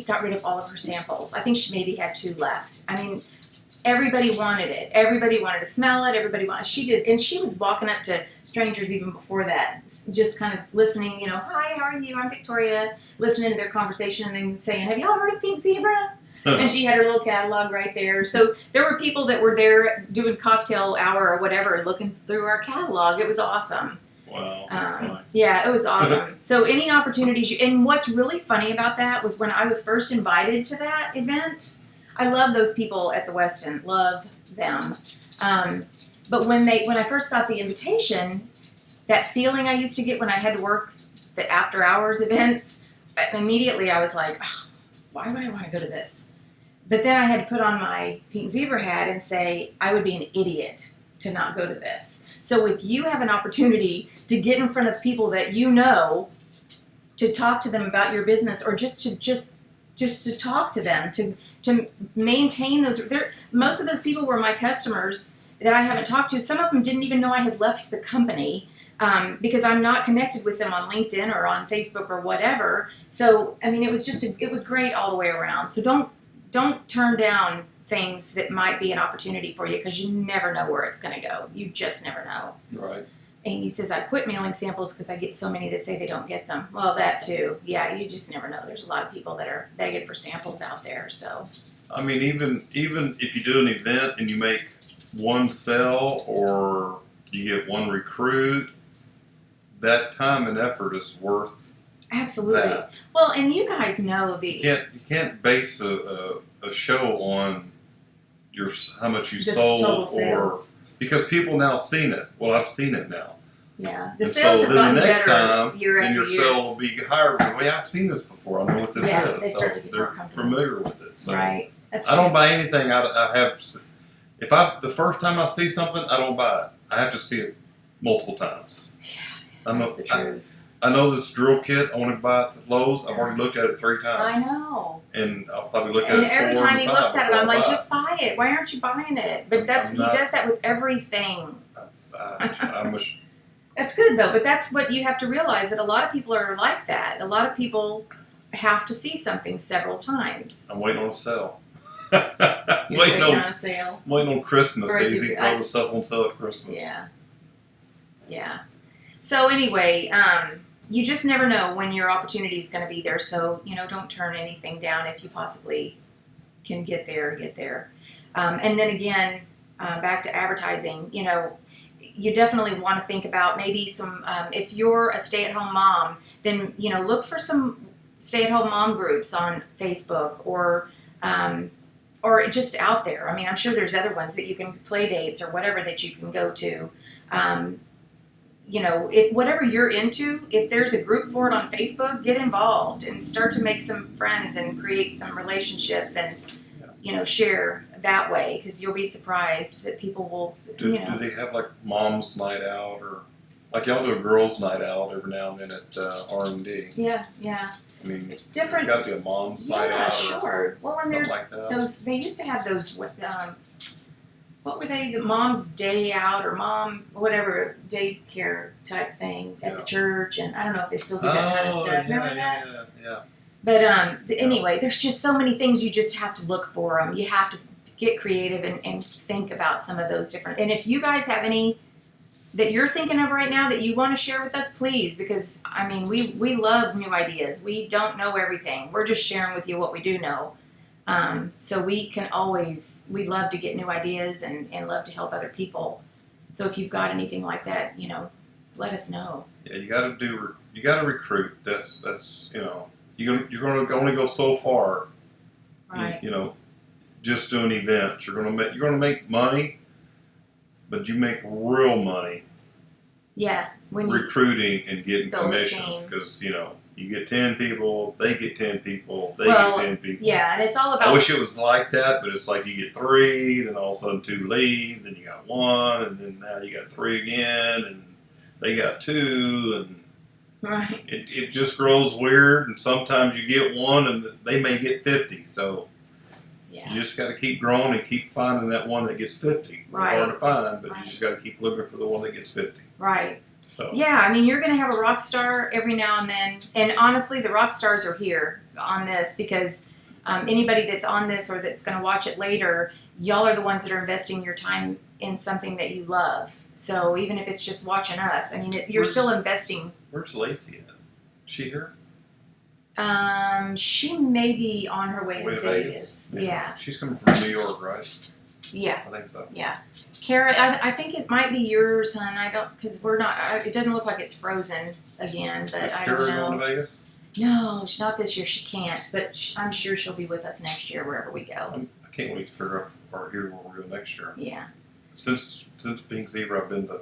A: got rid of all of her samples. I think she maybe had 2 left. I mean, everybody wanted it. Everybody wanted to smell it. She did, and she was walking up to strangers even before that, just kind of listening, hi, how are you? I'm Victoria, listening to their conversation and then saying, have y'all heard of Pink Zebra? And she had her little catalog right there. So there were people that were there doing cocktail hour or whatever, looking through our catalog. It was awesome.
B: Wow. That's nice.
A: Yeah, it was awesome. So any opportunities, and what's really funny about that was when I was first invited to that event, I love those people at the West End, love them. But when I first got the invitation, that feeling I used to get when I had to work the after hours events, immediately I was like, oh, why would I want to go to this? But then I had to put on my Pink Zebra hat and say, I would be an idiot to not go to this. So if you have an opportunity to get in front of people that to talk to them about your business, or just to talk to them, to maintain those. Most of those people were my customers that I haven't talked to. Some of them didn't even know I had left the company because I'm not connected with them on LinkedIn or on Facebook or whatever. So, I mean, it was great all the way around. So don't turn down things that might be an opportunity for you, because you never know where it's going to go. You just never know.
B: Right.
A: Amy says, I quit mailing samples because I get so many that say they don't get them. Well, that too. Yeah, you just never know. There's a lot of people that are begging for samples out there. So,
B: I mean, even if you do an event and you make 1 sale or you get 1 recruit, that time and effort is worth
A: absolutely
B: that.
A: Well, and you guys know
B: you can't base a show on how much you
A: the
B: sold,
A: total
B: or
A: sales.
B: because people now seen it. Well, I've seen it now.
A: Yeah. The
B: And
A: sales
B: so
A: have
B: then
A: gotten
B: the next
A: better
B: time,
A: year
B: then
A: after
B: your
A: year.
B: sale will be higher. Well, yeah, I've seen this before. I know what this
A: Yeah,
B: is.
A: they start to
B: So
A: get more
B: they're
A: comfortable.
B: familiar with it. So
A: Right. That's
B: I don't
A: true.
B: buy anything. I have. If the first time I see something, I don't buy it. I have to see it multiple times.
A: That's the truth.
B: I know this drill kit I want to buy at Lowe's. I've already looked at it 3 times.
A: I know.
B: And I'll probably look at
A: And
B: it
A: every
B: 4
A: time
B: and
A: he
B: 5
A: looks at it,
B: before
A: I'm
B: I
A: like,
B: buy
A: just buy it. Why aren't you buying it? But he does that with everything.
B: I wish.
A: That's good though, but that's what you have to realize, that a lot of people are like that. A lot of people have to see something several times.
B: I'm waiting on a sale.
A: You're waiting on a sale.
B: I'm waiting on Christmas.
A: Or
B: They usually throw the stuff on sale at Christmas.
A: Yeah. Yeah. So anyway, you just never know when your opportunity is going to be there. So, don't turn anything down if you possibly can get there. And then again, back to advertising, you definitely want to think about maybe some, if you're a stay-at-home mom, then, look for some stay-at-home mom groups on Facebook or just out there. I mean, I'm sure there's other ones that you can, play dates or whatever that you can go to. If whatever you're into, if there's a group for it on Facebook, get involved and start to make some friends and create some relationships and, share that way, because you'll be surprised that people will,
B: Do they have like mom's night out, or like y'all do a girls' night out every now and then at R&D?
A: Yeah.
B: I mean,
A: Different.
B: Got to be a mom's night out.
A: Yeah, sure. Well, and there's
B: like that.
A: those. They used to have those. What were they? The mom's day out or mom whatever daycare type thing at the church, and I don't know if they still do that kind of stuff. Remember that?
B: Yeah.
A: But anyway, there's just so many things you just have to look for them. You have to get creative and think about some of those different. And if you guys have any that you're thinking of right now that you want to share with us, please, because I mean we love new ideas. We don't know everything. We're just sharing with you what we do know. So we love to get new ideas and love to help other people. So if you've got anything like that, let us know.
B: Yeah, you got to recruit. That's you're going to only go so far.
A: Right.
B: Just doing events. You're going to make money, but you make real money.
A: Yeah. When
B: recruiting and getting commissions, because you get 10 people, they get 10 people, get 10 people.
A: Yeah, and it's all about.
B: I wish it was like that, but it's like you get 3, then all of a sudden 2 leave, then you got 1, and then now you got 3 again, and they got 2, and
A: right.
B: It just grows weird, and sometimes you get 1, and they may get 50. So you just got to keep growing and keep finding that one that gets 50.
A: Right.
B: Hard to find, but you just got to keep looking for the one that gets 50.
A: Right.
B: So.
A: Yeah, I mean, you're going to have a rock star every now and then. And honestly, the rock stars are here on this because anybody that's on this or that's going to watch it later, y'all are the ones that are investing your time in something that you love. So even if it's just watching us, I mean, you're still investing.
B: Where's Lacey at? Is she here?
A: She may be on her way to Vegas. Yeah.
B: She's coming from New York, right?
A: Yeah.
B: I think so.
A: Yeah. Kara, I think it might be yours, hon. I don't, because we're not, it doesn't look like it's frozen again, but
B: Is
A: I don't
B: Kara
A: know.
B: going to Vegas?
A: No, she's not this year. She can't, but I'm sure she'll be with us next year wherever we go.
B: I can't wait to figure out or hear where we're going next year.
A: Yeah.
B: Since being Zebra, I've been to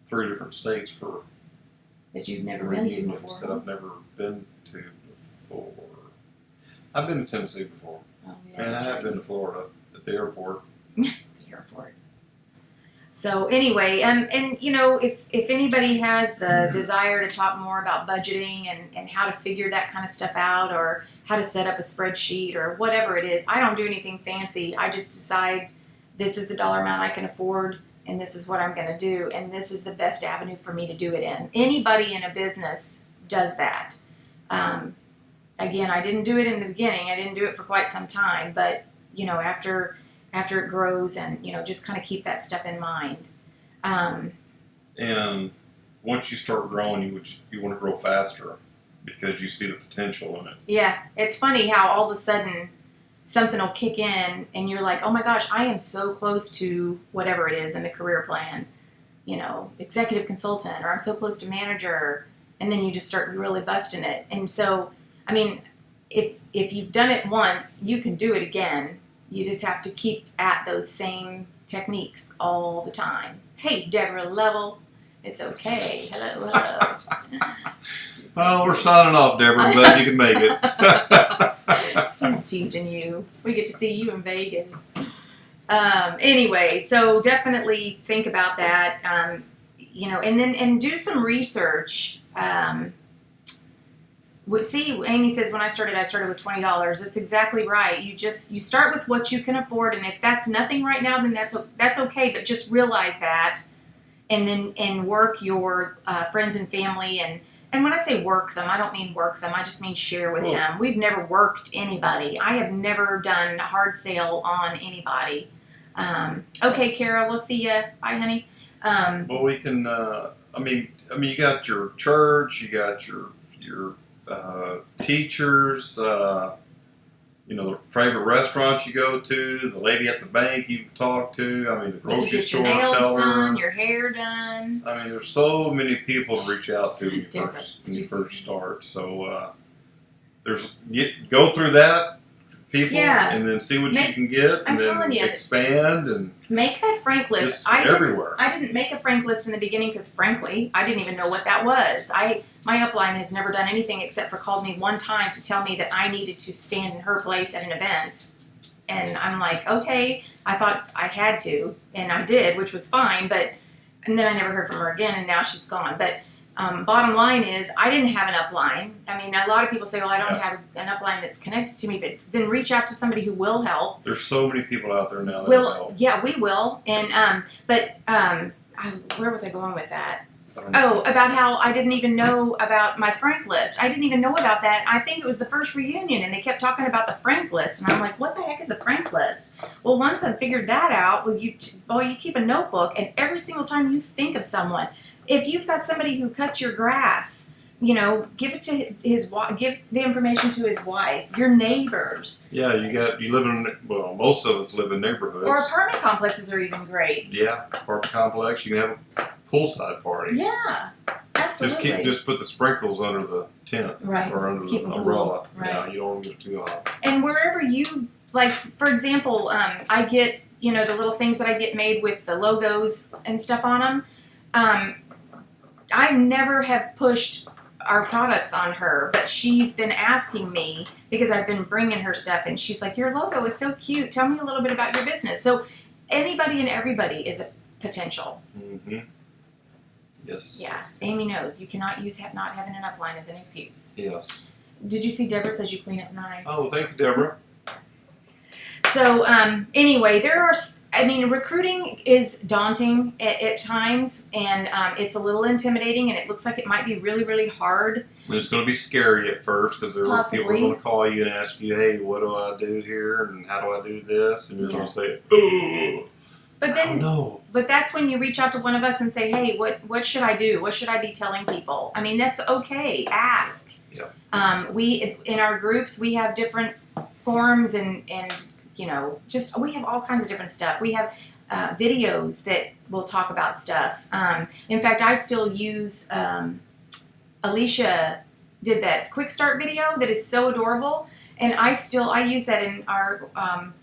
B: 3 different states for
A: that you've never been to
B: reunions
A: before.
B: that I've never been to before. I've been to Tennessee before, and I have been to Florida at the airport.
A: The airport. So anyway, and if anybody has the desire to talk more about budgeting and how to figure that kind of stuff out, or how to set up a spreadsheet or whatever it is, I don't do anything fancy. I just decide this is the dollar amount I can afford, and this is what I'm going to do, and this is the best avenue for me to do it in. Anybody in a business does that. Again, I didn't do it in the beginning. I didn't do it for quite some time, but after it grows, and just kind of keep that stuff in mind.
B: And once you start growing, you want to grow faster because you see the potential in it.
A: Yeah, it's funny how all of a sudden something will kick in, and you're like, oh my gosh, I am so close to whatever it is in the career plan, executive consultant, or I'm so close to manager, and then you just start really busting it. And so, I mean, if you've done it once, you can do it again. You just have to keep at those same techniques all the time. Hey, Deborah Level, It's okay. Hello.
B: Oh, we're signing off, Deborah. I'm glad you can make it.
A: She's teasing you. We get to see you in Vegas. Anyway, so definitely think about that. And do some research. See, Amy says when I started with $20. That's exactly right. You start with what you can afford, and if that's nothing right now, then that's okay. But just realize that, and work your friends and family and when I say work them, I don't mean work them. I just mean share with them. We've never worked anybody. I have never done a hard sale on anybody. Okay, Kara, we'll see you. Bye, honey.
B: Well, we can. You got your church. You got your teachers. The favorite restaurants you go to. The lady at the bank you've talked to. The grocery store
A: teller. Your nails done.
B: her.
A: Your hair done.
B: There's so many people to reach out to when you first start. So go through that. People, and then see what you can get, and then expand and
A: make that frank list.
B: Everywhere.
A: I didn't make a frank list in the beginning because, frankly, I didn't even know what that was. My upline has never done anything except for called me one time to tell me that I needed to stand in her place at an event, and I'm like, okay. I thought I had to, and I did, which was fine. And then I never heard from her again, and now she's gone. But bottom line is, I didn't have an upline. A lot of people say, well, I don't have an upline that's connected to me, but then reach out to somebody who will help.
B: There's so many people out there now that will help.
A: Yeah, we will. And, where was I going with that? About how I didn't even know about my Frank list. I didn't even know about that. I think it was the first reunion, and they kept talking about the Frank list, and I'm like, what the heck is a Frank list? Well, once I figured that out, you keep a notebook, and every single time you think of someone, if you've got somebody who cuts your grass, give it to give the information to his wife, your neighbors.
B: Yeah, most of us live in neighborhoods.
A: Or apartment complexes are even great.
B: Yeah, apartment complex, you can have a poolside party.
A: Yeah, absolutely.
B: Just put the sprinkles under the tent.
A: Right.
B: Or under the umbrella. Right. Yeah, you don't want to get too hot.
A: And wherever you, for example, I get, the little things that I get made with the logos and stuff on them. I never have pushed our products on her, but she's been asking me because I've been bringing her stuff, and she's like, your logo is so cute. Tell me a little bit about your business. So anybody and everybody is a potential.
B: Mm-hmm. Yes.
A: Yeah.
B: Yes.
A: Amy knows you cannot use not having an upline as an excuse.
B: Yes.
A: Did you see Deborah says you clean up nice?
B: Oh, thank you, Deborah.
A: So anyway, recruiting is daunting at times, and it's a little intimidating, and it looks like it might be really, really hard.
B: And it's going to be scary at first because people are going to call you and ask you, hey, what do I do here, and how do I do this? And you're going to say, oh,
A: but then,
B: no.
A: But that's when you reach out to one of us and say, hey, what should I do? What should I be telling people? That's okay. Ask.
B: Yeah.
A: We in our groups, we have different forums and we have all kinds of different stuff. We have videos that will talk about stuff. In fact, I still use, Alicia did that quick start video that is so adorable. And I use that in our,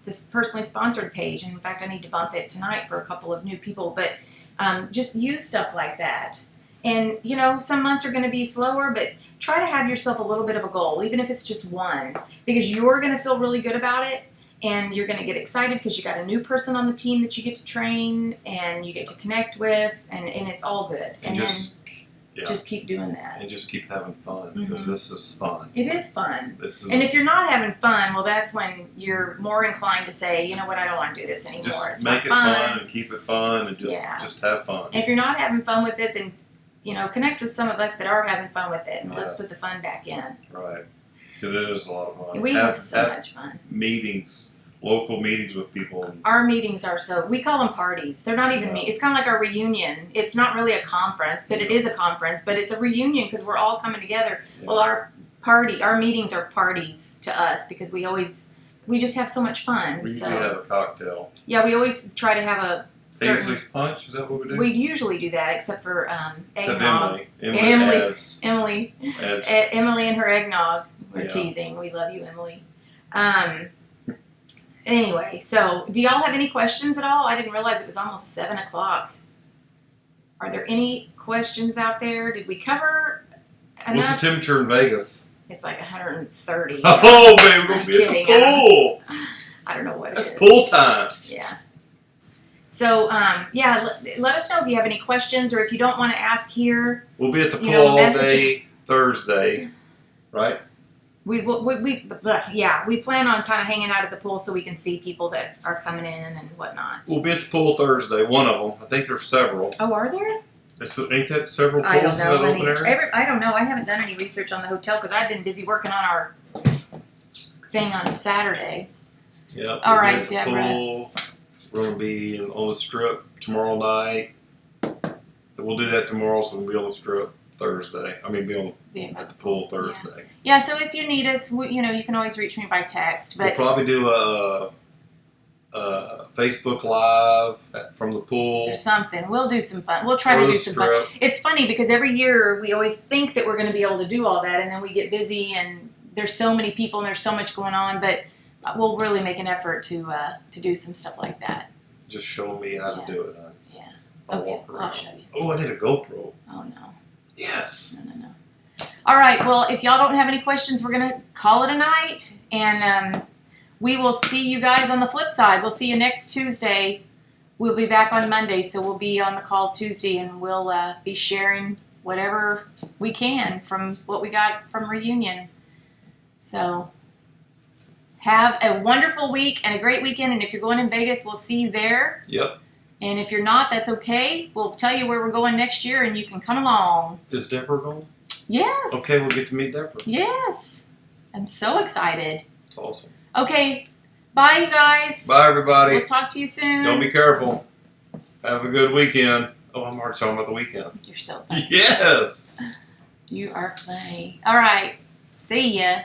A: this personally sponsored page. And in fact, I need to bump it tonight for a couple of new people, but just use stuff like that. And, some months are going to be slower, but try to have yourself a little bit of a goal, even if it's just one, because you're going to feel really good about it. And you're going to get excited because you got a new person on the team that you get to train and you get to connect with, and it's all good. And just keep doing that.
B: And just keep having fun, because this is fun.
A: It is fun. And if you're not having fun, well, that's when you're more inclined to say, you know what, I don't want to do this anymore.
B: Just make it fun and keep it fun and just have fun.
A: And if you're not having fun with it, then, connect with some of us that are having fun with it, and let's put the fun back in.
B: Right. Because it is a lot of fun.
A: We have so much fun.
B: Local meetings with people.
A: Our meetings are we call them parties. They're not even meetings. It's kind of like our reunion. It's not really a conference, but it is a conference. But it's a reunion because we're all coming together. Yeah. Well, our meetings are parties to us because we just have so much fun.
B: We usually have a cocktail.
A: Yeah, we always try to have a
B: Paisley's Punch, is that what we do?
A: We usually do that, except for eggnog.
B: Emily
A: and her eggnog. We're teasing. We love you, Emily. Anyway, so do y'all have any questions at all? I didn't realize it was almost 7:00. Are there any questions out there? Did we cover enough?
B: What's the temperature in Vegas?
A: It's like 130.
B: Oh, man, we're going to be at the pool.
A: I don't know what
B: That's
A: it is.
B: pool time.
A: Yeah. So, yeah, let us know if you have any questions or if you don't want to ask here.
B: We'll be at the pool all day Thursday, right?
A: We plan on kind of hanging out at the pool so we can see people that are coming in and whatnot.
B: We'll be at the pool Thursday, one of them. I think there's several.
A: Oh, are there?
B: Ain't that several pools
A: I don't
B: in that
A: know.
B: open area?
A: I don't know. I haven't done any research on the hotel because I've been busy working on our thing on Saturday.
B: Yeah.
A: All right, Deborah.
B: Pool. We're going to be on the strip tomorrow night. We'll do that tomorrow, so we'll be on the strip Thursday. I mean, at the pool Thursday.
A: Yeah. So if you need us, you can always reach me by text. But
B: we'll probably do a Facebook Live from the pool.
A: Or something. We'll do some fun. We'll try to do some fun. It's funny because every year we always think that we're going to be able to do all that, and then we get busy, and there's so many people, and there's so much going on. But we'll really make an effort to do some stuff like that.
B: Just show me how to do it.
A: Yeah.
B: I'll
A: show you.
B: Oh, I need a GoPro.
A: Oh no.
B: Yes.
A: No. All right. Well, if y'all don't have any questions, we're gonna call it a night, and we will see you guys on the flip side. We'll see you next Tuesday. We'll be back on Monday, so we'll be on the call Tuesday, and we'll be sharing whatever we can from what we got from reunion. So have a wonderful week and a great weekend, and if you're going in Vegas, we'll see you there.
B: Yep.
A: And if you're not, that's okay. We'll tell you where we're going next year, and you can come along.
B: Is Deborah going?
A: Yes.
B: Okay, we'll get to meet Deborah.
A: Yes. I'm so excited.
B: It's awesome.
A: Okay. Bye, you guys.
B: Bye, everybody.
A: We'll talk to you soon.
B: Don't be careful. Have a good weekend. Oh, I'm already talking about the weekend.
A: You're so funny.
B: Yes.
A: You are funny. All right. See ya.